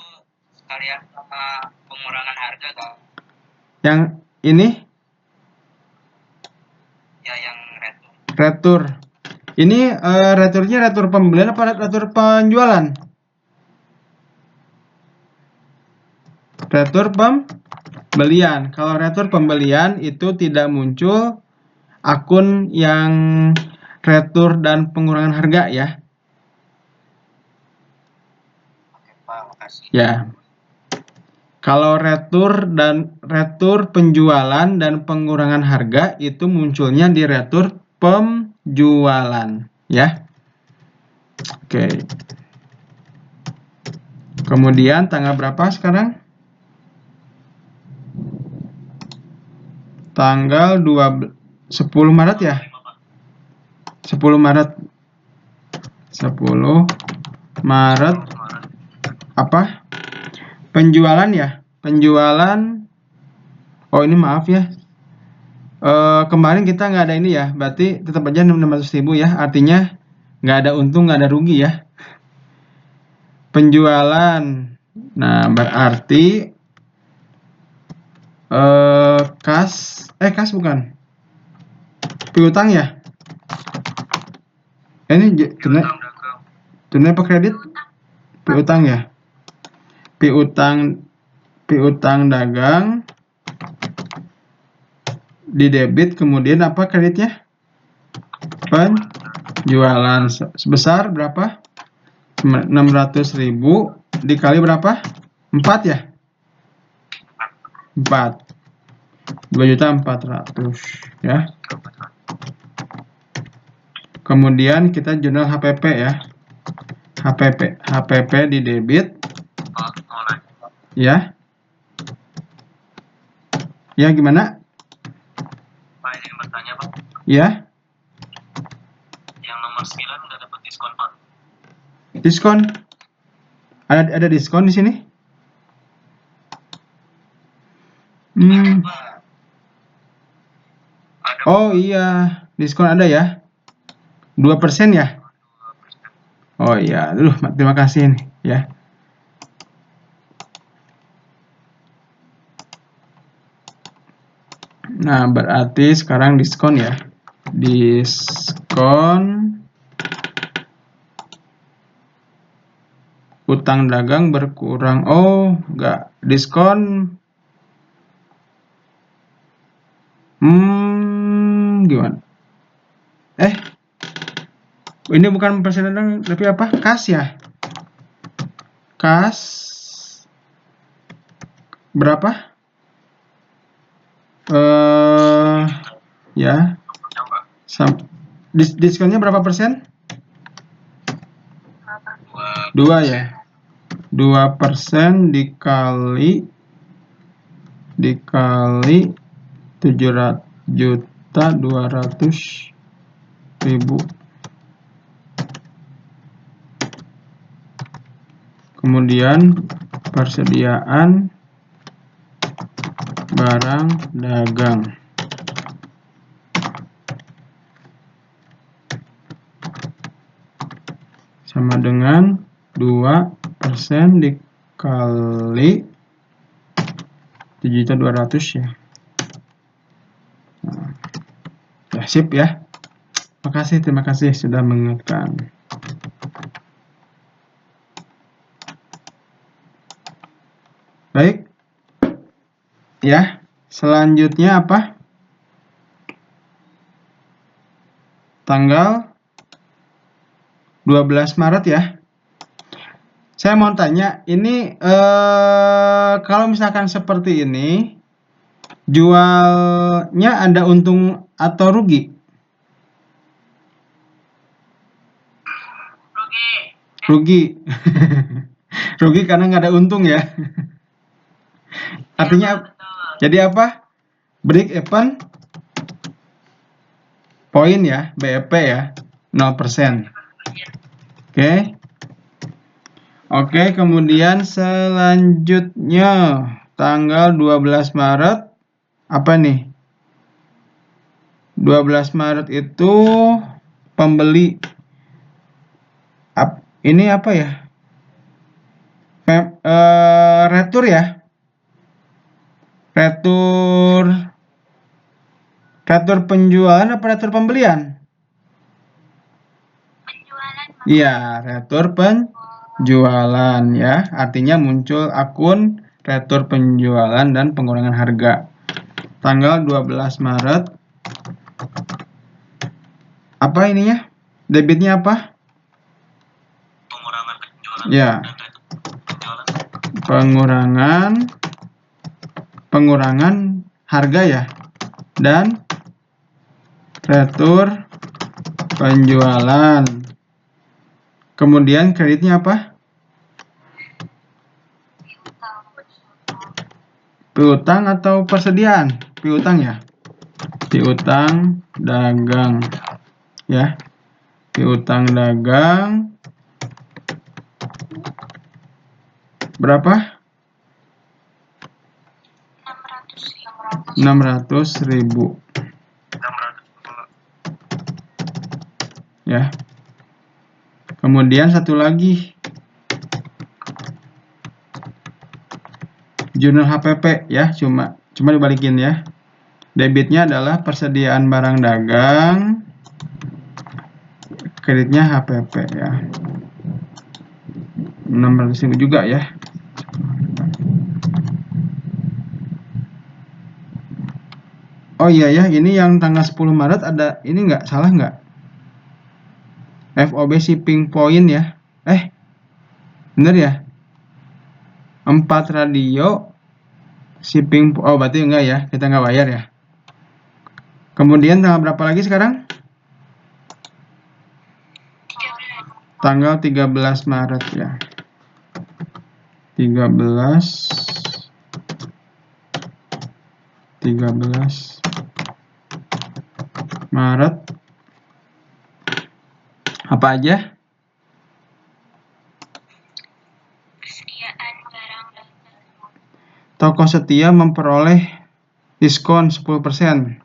Sekalian sama pengurangan harga kan? Yang ini? Ya, yang retur. Retur. Ini returnya retur pembelian apa retur penjualan? Retur pembelian. Kalau retur pembelian itu tidak muncul akun yang retur dan pengurangan harga ya. Oke, Pak, makasih. Ya. Kalau retur penjualan dan pengurangan harga itu munculnya di retur penjualan ya. Oke. Kemudian tanggal berapa sekarang? Tanggal 10 Maret ya? 10 Maret. 10 Maret apa? Penjualan ya? Penjualan. Oh, ini maaf ya. Kemarin kita nggak ada ini ya. Berarti tetap aja 600.000 ya. Artinya nggak ada untung, nggak ada rugi ya. Penjualan. Nah, berarti kas bukan. Piutang ya? Ini tunai apa kredit? Piutang ya? Piutang dagang di debit, kemudian apa kreditnya? Penjualan sebesar berapa? 600.000 dikali berapa? 4 ya? 4. 2.400.000 ya. Kemudian kita jurnal HPP ya. HPP di debit. Mau nanya, Ya. Ya, gimana? Pak, ini bertanya, Pak. Ya. Yang nomor 9 nggak dapat diskon, Pak. Diskon. Ada diskon di sini? Pak. Ada Oh iya, diskon ada ya? 2% ya? Oh iya, aduh, terima kasih nih ya. Nah, berarti sekarang diskon ya. Diskon utang dagang berkurang. Oh, enggak. Diskon. Gimana? Ini bukan persen dagang, tapi apa? Kas ya? Kas berapa? Ya. Diskonnya berapa persen? 2 ya. 2% dikali 700.200.000. Kemudian persediaan barang dagang. Sama dengan 2% dikali 7.200 ya. Nah, ya sip ya. Terima kasih sudah mengingatkan. Baik. Ya, selanjutnya apa? Tanggal 12 Maret ya. Saya mau tanya, ini kalau misalkan seperti ini, jualnya ada untung atau rugi? Rugi. Rugi karena nggak ada untung ya. Artinya, jadi apa? Break even point ya, BEP ya, 0%. Oke. Oke, kemudian selanjutnya tanggal 12 Maret apa nih? 12 Maret itu pembeli ini apa ya? Retur ya? Retur penjualan apa retur pembelian? Penjualan. Iya, retur penjualan ya. Artinya muncul akun retur penjualan dan pengurangan harga. Tanggal 12 Maret. Apa ininya? Debitnya apa? pengurangan penjualan. Ya. Pengurangan harga ya. Dan retur penjualan. Kemudian kreditnya apa? Piutang atau persediaan? Piutang ya. Piutang dagang. Ya. Piutang dagang berapa? 600.000. Ya. Kemudian satu lagi. Jurnal HPP ya, cuma dibalikin ya. Debitnya adalah persediaan barang dagang. Kreditnya HPP ya. 600.000 juga ya. Oh iya ya, ini yang tanggal 10 Maret ada ini nggak, salah nggak? FOB shipping point ya. Bener ya? 4 radio shipping, oh berarti enggak ya, kita nggak bayar ya. Kemudian tanggal berapa lagi sekarang? tanggal 13 Maret ya. 13 Maret. Apa aja? Persediaan barang dagang. Toko setia memperoleh diskon 10%.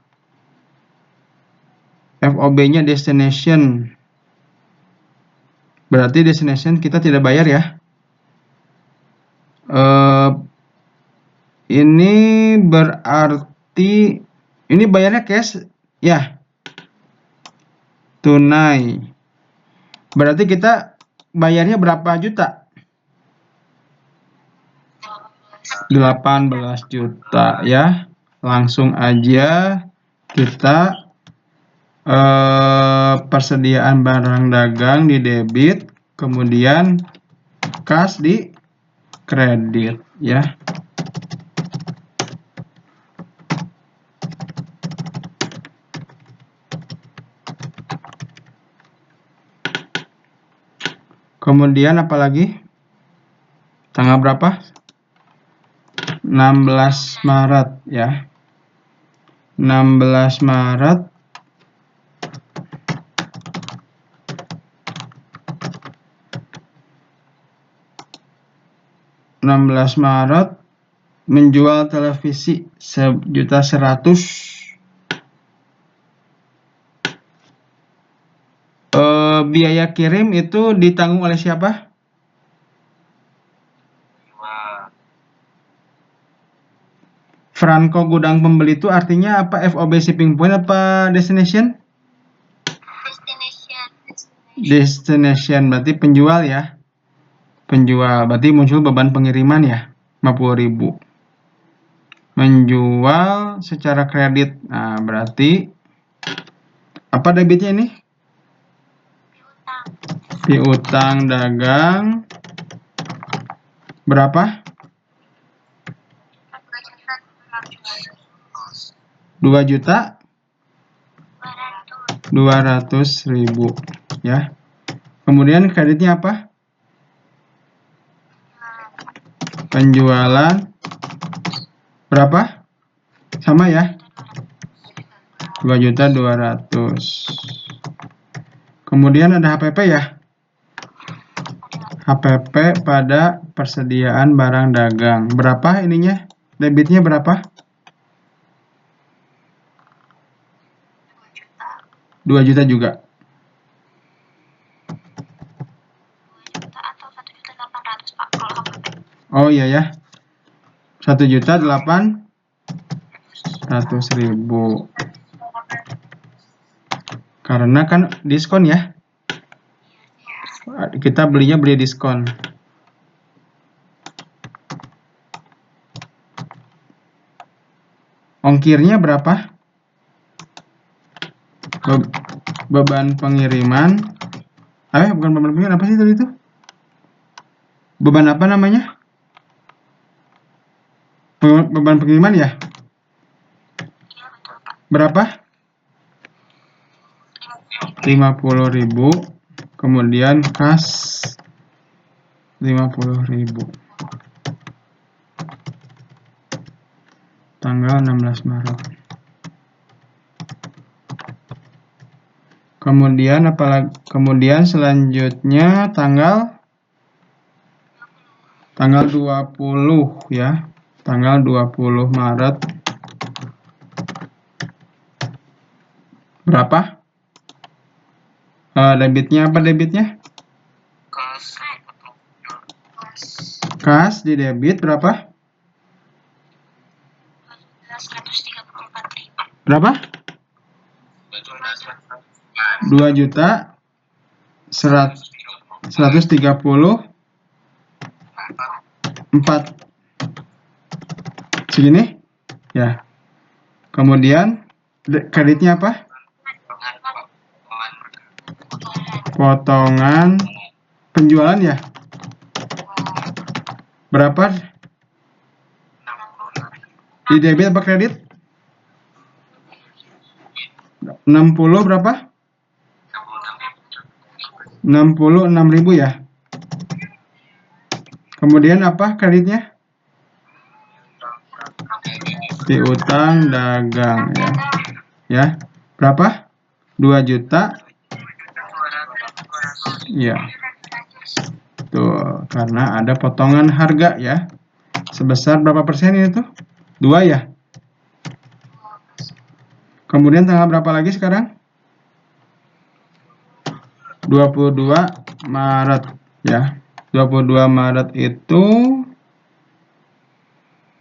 FOB-nya destination. Berarti destination kita tidak bayar ya. Ini berarti ini bayarnya cash ya. Tunai. Berarti kita bayarnya berapa juta? 18 juta ya. Langsung aja kita persediaan barang dagang di debit, kemudian kas di kredit ya. Kemudian apalagi? Tanggal berapa? 16 Maret ya. 16 Maret. Menjual televisi 1.100.000. Biaya kirim itu ditanggung oleh siapa? Franco gudang pembeli itu artinya apa? FOB shipping point apa destination? Destination berarti penjual ya. Penjual berarti muncul beban pengiriman ya, 50.000. Menjual secara kredit. Nah, berarti apa debitnya ini? Piutang dagang berapa? 2.200.000 ya. Kemudian kreditnya apa? Penjualan berapa? Sama ya? 2.200.000. Kemudian ada HPP ya? HPP pada persediaan barang dagang. Berapa ininya? Debitnya berapa? 2 juta juga. 2 juta atau 1.800.000 Pak kalau HPP. Oh iya ya. 1.800.000. Karena kan diskon ya. Kita beli diskon. Ongkirnya berapa? Beban pengiriman. Bukan beban pengiriman, apa sih tadi itu? Beban apa namanya? Beban pengiriman ya? Berapa? 50.000. Kemudian kas 50.000. Tanggal 16 Maret. Kemudian selanjutnya tanggal 20 ya. Tanggal 20 Maret. Berapa? Debitnya apa debitnya? Kas di debit berapa? 134.000. Berapa? 2.134.000. Segini? Ya. Kemudian kreditnya apa? Potongan penjualan ya? Berapa? Di debit apa kredit? 60 berapa? 66.000 ya. Kemudian apa kreditnya? Piutang dagang ya. Ya. Berapa? 2 juta. Ya. Tuh, karena ada potongan harga ya. Sebesar berapa persen itu? 2 ya. Kemudian tanggal berapa lagi sekarang? 22 Maret ya. 22 Maret itu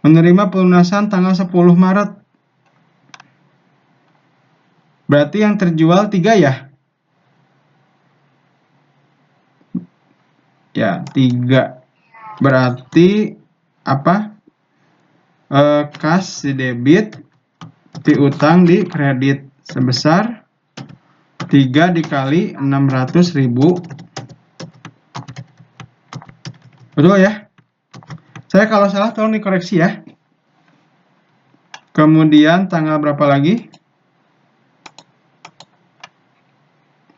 menerima pelunasan tanggal 10 Maret. Berarti yang terjual 3 ya? Ya, 3. Berarti apa? Kas di debit, piutang di kredit sebesar 3 dikali 600.000. Betul ya? Saya kalau salah tolong dikoreksi ya. Kemudian tanggal berapa lagi?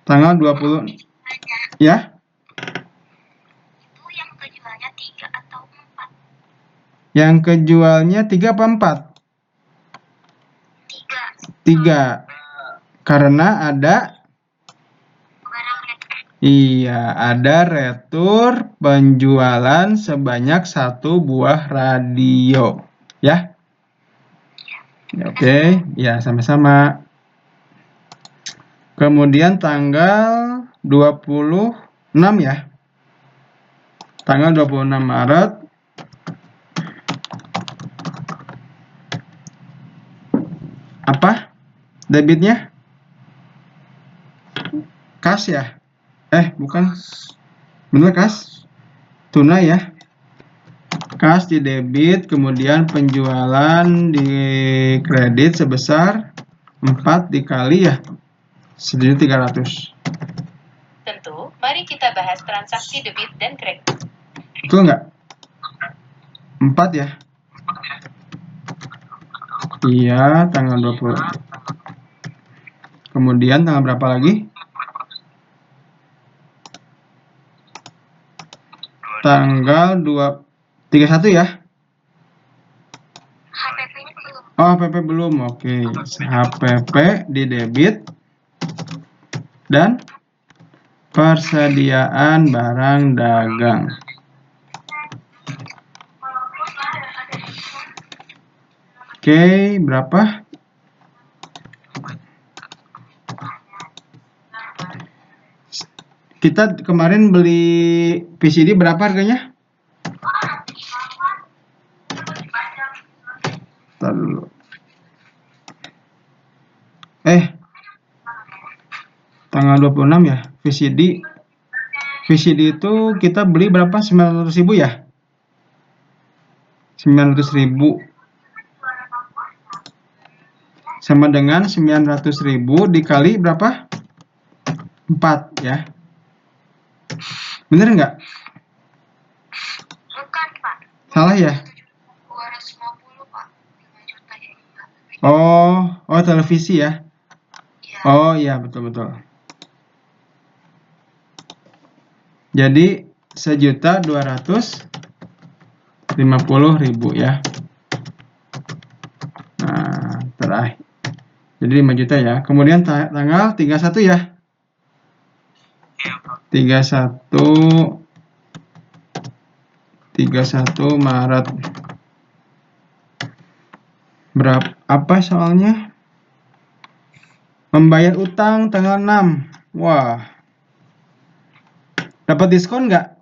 Tanggal 20 ya? Itu yang kejualnya 3 atau 4? Yang kejualnya 3 apa 4? 3. 3. Karena ada Barang retur. iya, ada retur penjualan sebanyak 1 buah radio. Ya? Oke, ya sama-sama. Kemudian tanggal 26 ya. Tanggal 26 Maret. Apa? Debitnya? Kas ya? Bukan. Bener kas? Tunai ya? Kas di debit, kemudian penjualan di kredit sebesar 4 dikali ya 1.300.000. Tentu, mari kita bahas transaksi debit dan kredit. Betul nggak? 4 ya? Iya, tanggal 20. Kemudian tanggal berapa lagi? Tanggal 31 ya? HPP-nya belum. Oh, HPP belum. Oke. HPP di debit dan persediaan barang dagang. Oke, berapa? Kita kemarin beli VCD berapa harganya? Ntar dulu. Tanggal 26 ya, VCD. VCD itu kita beli berapa? 900.000 ya? 900.000 sama dengan 900.000 dikali berapa? 4 ya. Bener nggak? Bukan, Pak. Salah ya? 250, Pak. 5 juta ya. Oh, televisi ya? Iya. Oh iya, betul-betul. Jadi 1.250.000 ya. Nah, terakhir. Jadi 5 juta ya. Kemudian tanggal 31 ya. 31 Maret. Berapa apa soalnya? Membayar utang tanggal 6. Wah. Dapat diskon nggak?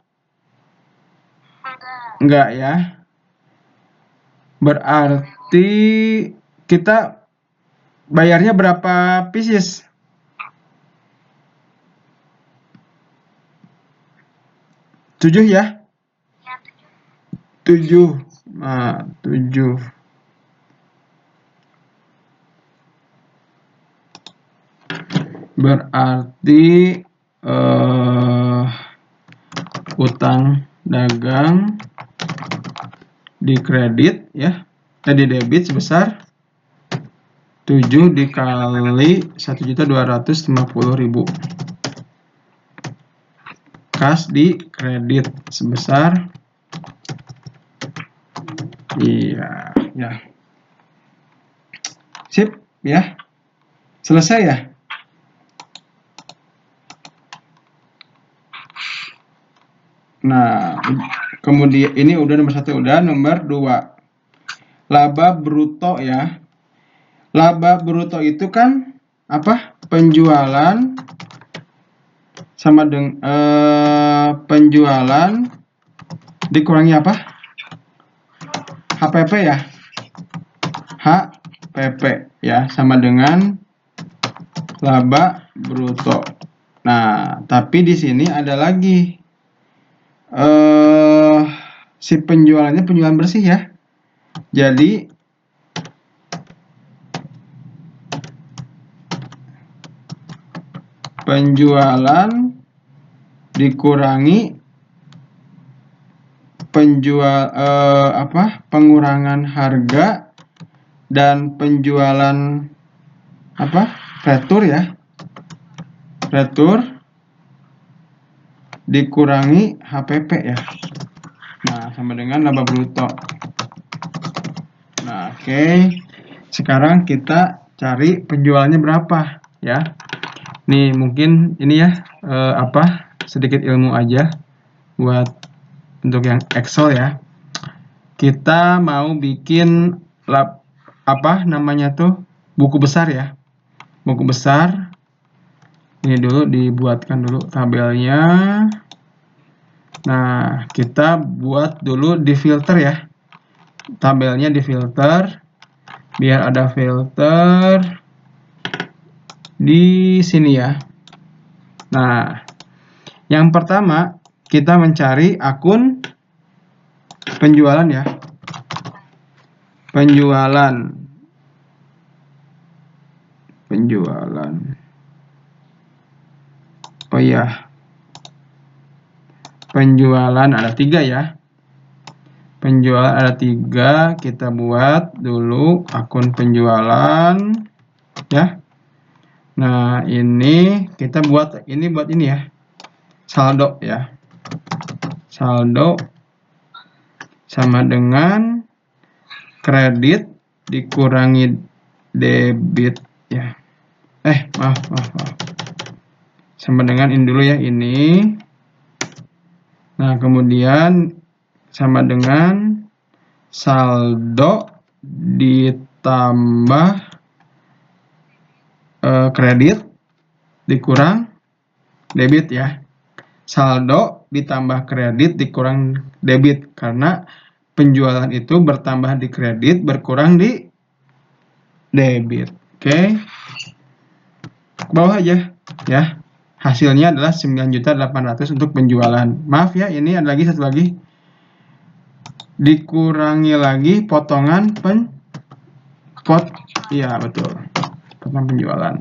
Enggak ya. Berarti kita bayarnya berapa pieces? 7 ya? Ya, 7. Nah, 7. Berarti utang dagang di kredit ya, di debit sebesar 7 dikali 1.250.000. kas di kredit sebesar ya. Sip ya. Selesai ya. Nah, kemudian ini udah nomor 1, udah nomor 2. Laba bruto ya. Laba bruto itu kan apa? Penjualan sama dengan penjualan dikurangi apa? HPP ya. HPP ya sama dengan laba bruto. Nah, tapi di sini ada lagi si penjualannya penjualan bersih ya. Jadi penjualan dikurangi pengurangan harga dan penjualan retur ya. Retur dikurangi HPP ya. Nah, sama dengan laba bruto. Nah, oke. Sekarang kita cari penjualannya berapa ya. Nih, mungkin ini ya sedikit ilmu aja buat untuk yang Excel ya. Kita mau bikin buku besar ya. Buku besar. Ini dulu dibuatkan dulu tabelnya. Nah, kita buat dulu di filter ya. Tabelnya di filter. Biar ada filter di sini ya. Nah, yang pertama kita mencari akun penjualan ya. Penjualan. Oh iya. Penjualan ada 3 ya. Penjualan ada 3. Kita buat dulu akun penjualan ya. Nah, ini kita buat ini ya. Saldo ya. Saldo sama dengan kredit dikurangi debit ya. Maaf. Sama dengan ini dulu ya, ini. Nah, kemudian sama dengan saldo ditambah kredit dikurang debit ya. Saldo ditambah kredit dikurang debit karena penjualan itu bertambah di kredit berkurang di debit. Oke. Ke bawah aja ya. Hasilnya adalah 9.800.000 untuk penjualan. Maaf ya, ini ada lagi satu lagi. Dikurangi lagi potongan iya betul. Potongan penjualan.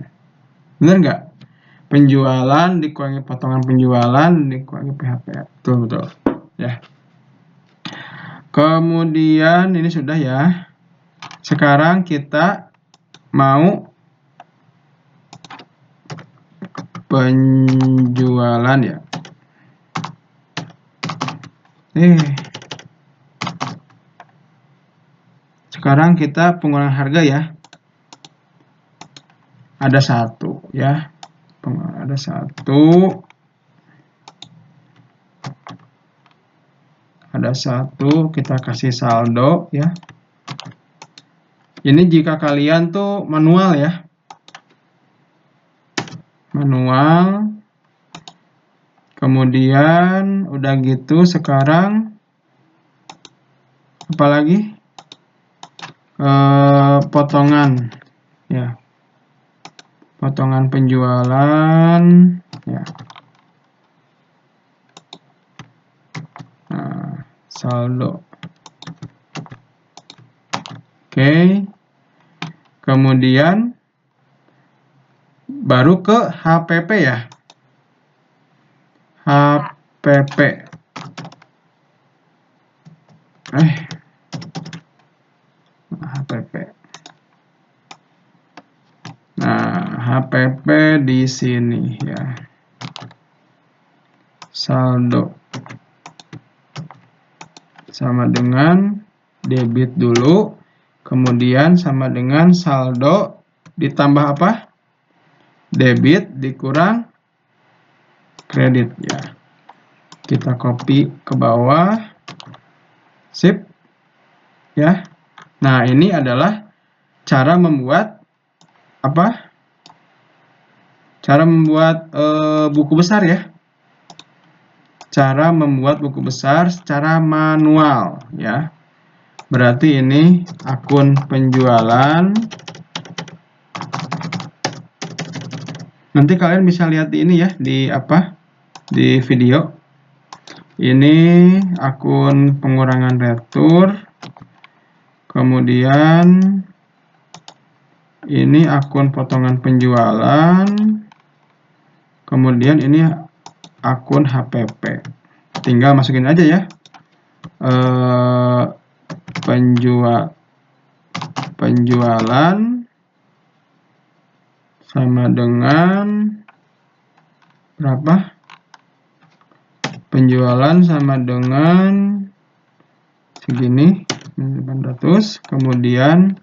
Benar nggak? Penjualan dikurangi potongan penjualan dikurangi PHP. Betul ya. Kemudian ini sudah ya. Sekarang kita mau penjualan ya. Sekarang kita pengurangan harga ya. Ada 1 ya. Ada 1. Ada 1, kita kasih saldo ya. Ini jika kalian tuh manual ya. Manual. Kemudian udah gitu sekarang apalagi potongan ya. Potongan penjualan ya. Nah, saldo. Oke. Kemudian baru ke HPP ya. HPP. HPP. Nah, HPP di sini ya. saldo sama dengan debit dulu, kemudian sama dengan saldo ditambah apa? Debit dikurang kredit ya. Kita copy ke bawah. Sip. Ya. Nah, ini adalah cara membuat apa? Cara membuat buku besar ya. Cara membuat buku besar secara manual ya. Berarti ini akun penjualan. Nanti kalian bisa lihat di ini ya, di apa? Di video. Ini akun pengurangan retur. Kemudian ini akun potongan penjualan. Kemudian ini akun HPP. Tinggal masukin aja ya. Penjualan sama dengan berapa? Penjualan sama dengan segini 800. Kemudian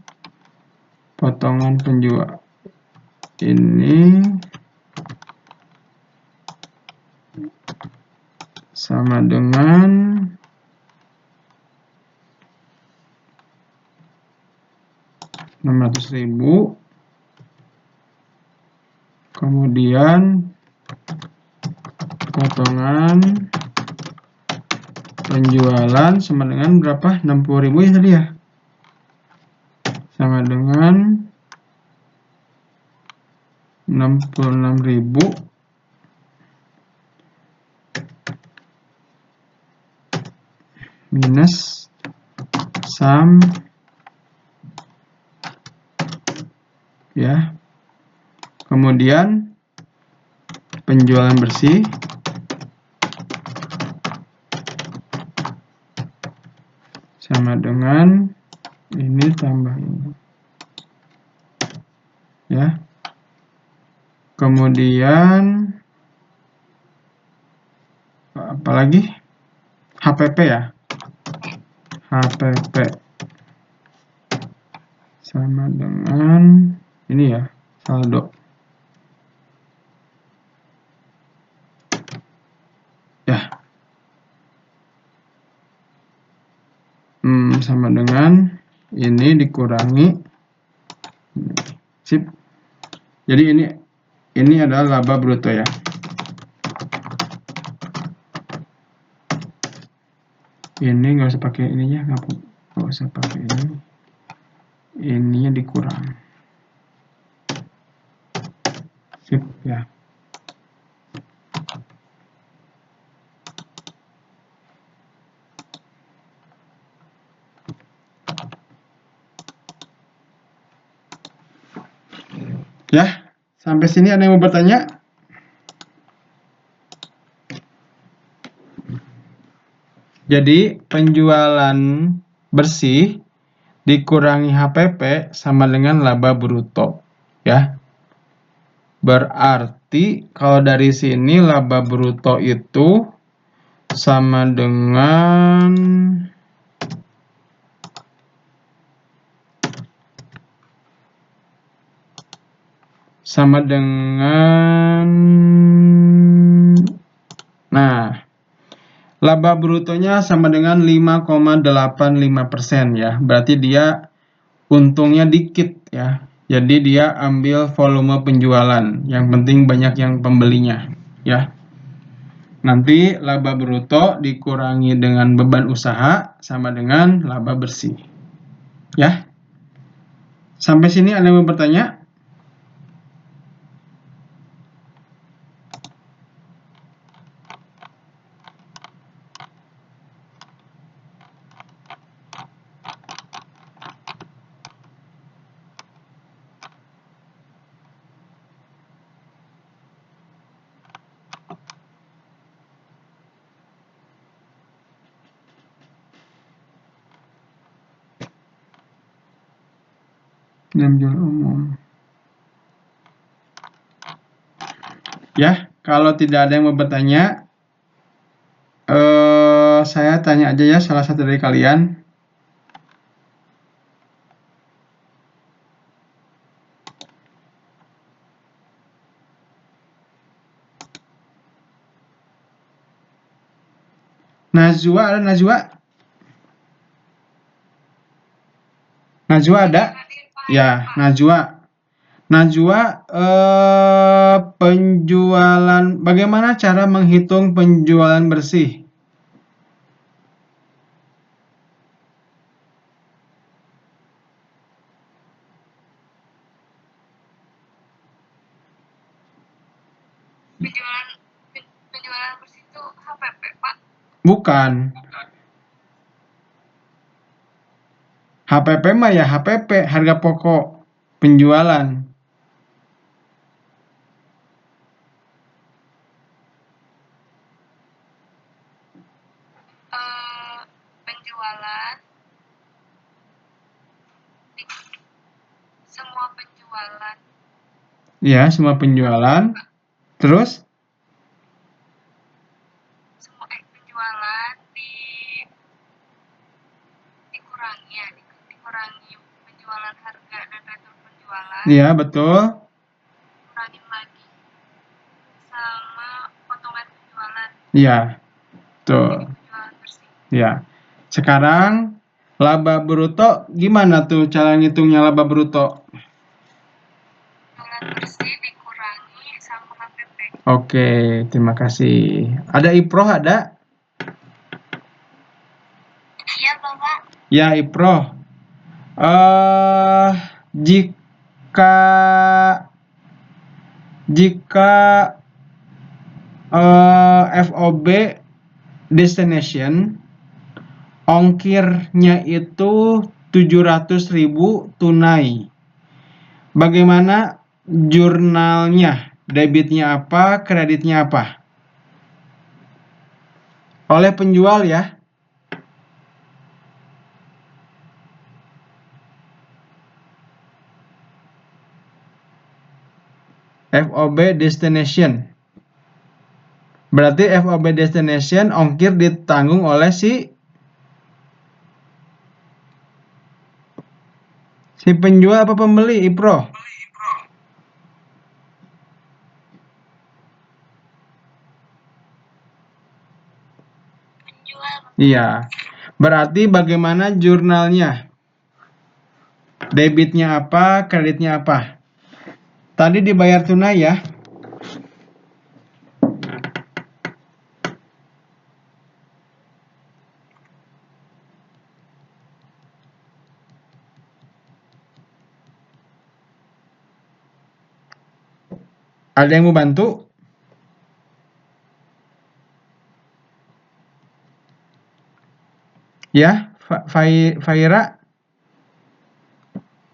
potongan penjual ini sama dengan 600.000. Kemudian potongan penjualan sama dengan berapa? 60.000 ya tadi ya. Sama dengan 66.000 minus sum ya. Kemudian penjualan bersih sama dengan ini tambah ini ya. Kemudian apalagi HPP ya, HPP sama dengan ini ya, saldo ya. Sama dengan ini dikurangi sip. Jadi ini adalah laba bruto ya. Ini nggak usah pakai ininya, nggak usah pakai ini. Ininya dikurang. Sip ya. Ya, sampai sini ada yang mau bertanya? Jadi penjualan bersih dikurangi HPP sama dengan laba bruto ya. Berarti kalau dari sini laba bruto itu sama dengan nah, laba brutonya sama dengan 5,85% ya. Berarti dia untungnya dikit ya. Jadi dia ambil volume penjualan. Yang penting banyak yang pembelinya ya. Nanti laba bruto dikurangi dengan beban usaha sama dengan laba bersih. Ya. Sampai sini ada yang mau bertanya? Jual umum. Ya, kalau tidak ada yang mau bertanya, Saya tanya aja ya salah satu dari kalian. Najwa, ada Najwa? Najwa ada? Ya, Najwa. Najwa, penjualan, bagaimana cara menghitung penjualan bersih? Penjualan bersih itu HPP, Pak. Bukan. HPP mah ya HPP, harga pokok penjualan. Penjualan, semua penjualan, Ya, semua penjualan. Terus? semua penjualan dikurangi ya, dikurangi penjualan harga dan retur penjualan, Iya, betul. kurangin lagi sama potongan penjualan, Iya, betul. penjualan bersih. Ya. Sekarang laba bruto gimana tuh cara ngitungnya laba bruto? Penjualan bersih dikurangi sama HPP. Oke, terima kasih. Ada Iproh ada? Iya, Bapak. Ya, Iproh. Jika FOB destination ongkirnya itu 700.000 tunai. Bagaimana jurnalnya? Debitnya apa, kreditnya apa? Oleh penjual ya. FOB destination. Berarti FOB destination ongkir ditanggung oleh si penjual apa pembeli, Ipro? Penjual. Iya. Berarti bagaimana jurnalnya? Debitnya apa, kreditnya apa? Tadi dibayar tunai ya. Ada yang mau bantu? Ya, Faira?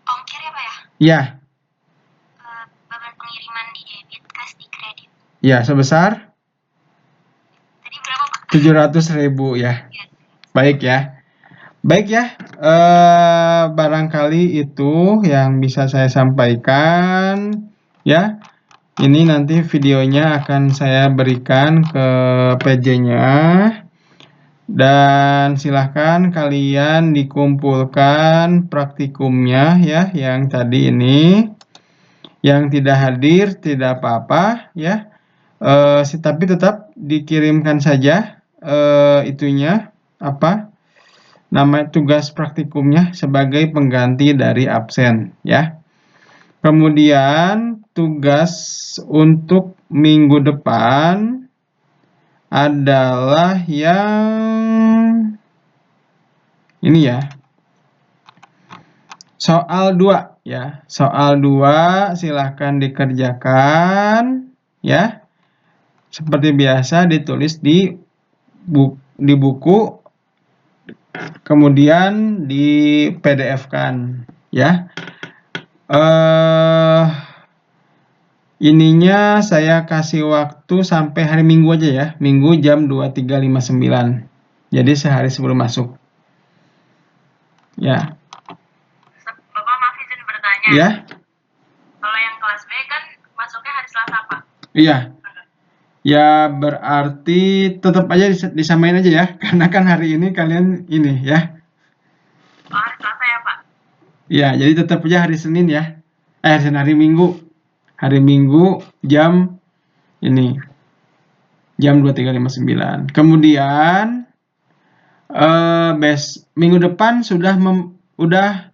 Ongkir ya, Pak ya? Ya, Beban pengiriman di debit, kas di kredit. ya sebesar Tadi berapa, Pak? 700.000 ya. Baik ya. Baik ya, barangkali itu yang bisa saya sampaikan ya. Ini nanti videonya akan saya berikan ke PJ-nya. Dan silahkan kalian dikumpulkan praktikumnya ya, yang tadi ini. Yang tidak hadir tidak apa-apa ya. Tapi tetap dikirimkan saja itunya apa? Nama tugas praktikumnya sebagai pengganti dari absen ya. Kemudian tugas untuk minggu depan adalah yang ini ya. Soal 2 ya. Soal 2 silahkan dikerjakan ya. Seperti biasa ditulis di buku, kemudian di PDF-kan ya. Ininya saya kasih waktu sampai hari Minggu aja ya. Minggu jam 23.59. Jadi sehari sebelum masuk. Ya. Bapak maaf izin bertanya. Ya. Kalau yang kelas B kan masuknya hari Selasa, Pak? Iya. Ya berarti tetap aja disamain aja ya, karena kan hari ini kalian ini ya. Hari Selasa ya Pak? Ya, jadi tetap aja hari Senin ya. Hari Minggu. Hari Minggu jam ini. Jam 23.59. Kemudian minggu depan udah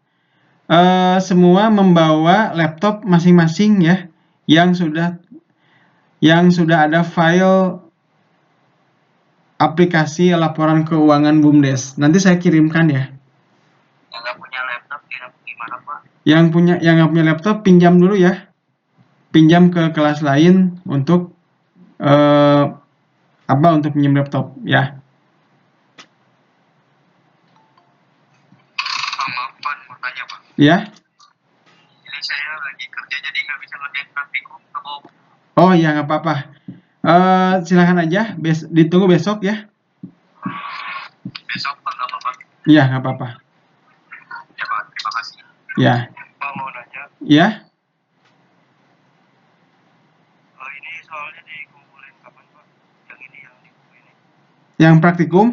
semua membawa laptop masing-masing ya, yang sudah ada file aplikasi laporan keuangan BUMDes. Nanti saya kirimkan ya. Yang nggak punya laptop gimana Pak? Yang nggak punya laptop pinjam dulu ya. Pinjam ke kelas lain untuk untuk pinjam laptop ya. Maaf Pak, mau tanya Pak. Ya. Ini saya lagi kerja jadi nggak bisa ngerjain praktikum ke bawah. Oh ya nggak apa-apa. Silakan aja. Ditunggu besok ya. Besok Pak nggak apa-apa. Iya nggak apa-apa. Ya Pak, terima kasih. Ya. Pak mau nanya, Ya. ini soalnya dikumpulin kapan Pak? Yang ini yang dikumpulin ini. Yang praktikum?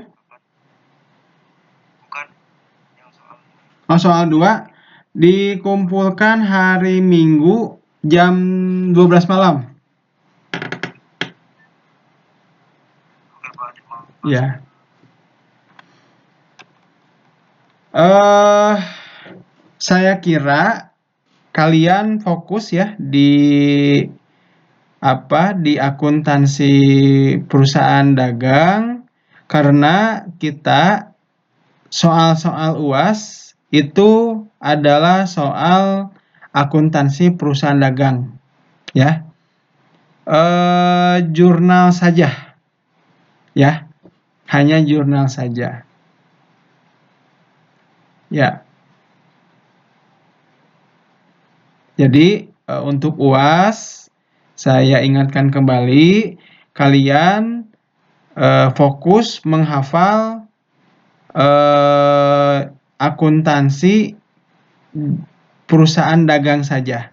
Bukan, yang soal ini. Oh, soal 2 dikumpulkan hari Minggu jam 12 malam. Oke Pak, terima kasih. Ya. Saya kira kalian fokus ya di akuntansi perusahaan dagang, karena kita soal-soal UAS itu adalah soal akuntansi perusahaan dagang ya. Jurnal saja ya, hanya jurnal saja ya. Jadi untuk UAS saya ingatkan kembali, kalian fokus menghafal akuntansi perusahaan dagang saja.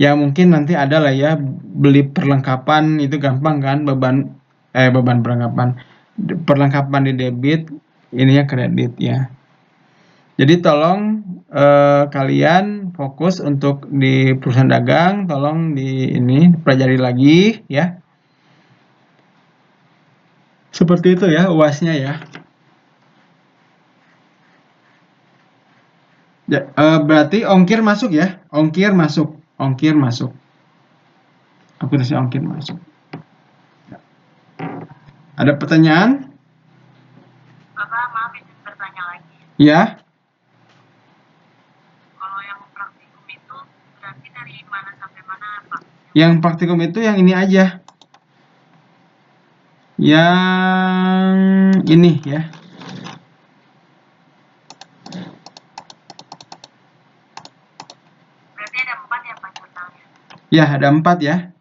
Ya mungkin nanti ada lah ya, beli perlengkapan itu gampang kan, beban perlengkapan di debit, ininya kredit ya. Jadi tolong kalian fokus untuk di perusahaan dagang, tolong pelajari lagi ya. Seperti itu ya UASnya ya. Berarti ongkir masuk ya, ongkir masuk. Akuntansi ongkir masuk. Ada pertanyaan? Bapak maaf izin bertanya lagi. Ya. Kalau yang praktikum itu berarti dari mana sampai mana Pak? Yang praktikum itu yang ini aja. Yang ini ya. Berarti ada 4 ya Pak jurnalnya? Ya, ada 4 ya.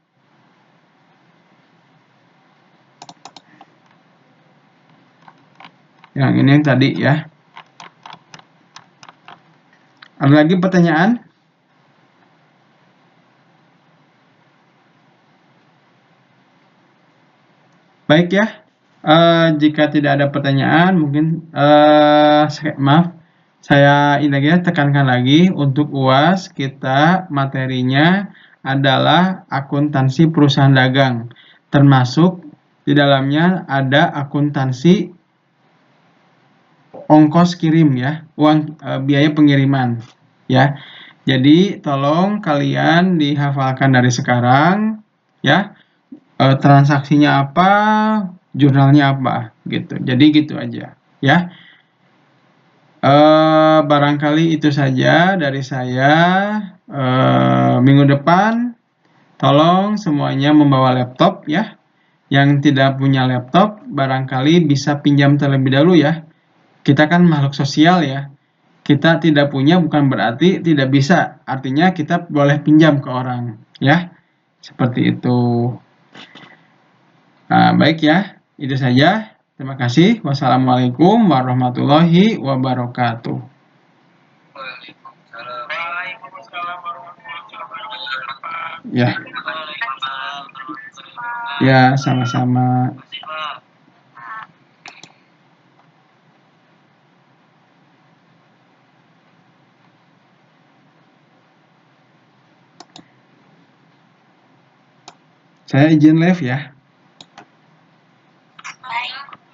Yang ini yang tadi ya. Ada lagi pertanyaan? Baik ya. Jika tidak ada pertanyaan, mungkin maaf, saya tekankan lagi untuk UAS kita materinya adalah akuntansi perusahaan dagang, termasuk di dalamnya ada akuntansi ongkos kirim ya, biaya pengiriman ya. Jadi tolong kalian dihafalkan dari sekarang ya, transaksinya apa, jurnalnya apa gitu. Jadi gitu aja ya. Barangkali itu saja dari saya. Minggu depan tolong semuanya membawa laptop ya. Yang tidak punya laptop barangkali bisa pinjam terlebih dahulu ya. Kita kan makhluk sosial ya. Kita tidak punya bukan berarti tidak bisa. Artinya kita boleh pinjam ke orang ya. Seperti itu. Baik ya. Itu saja. Terima kasih. Wassalamualaikum warahmatullahi wabarakatuh. Waalaikumsalam warahmatullahi wabarakatuh. Ya. Waalaikumsalam warahmatullahi wabarakatuh. Ya, sama-sama. Makasih Pak. Saya izin live ya. Baik.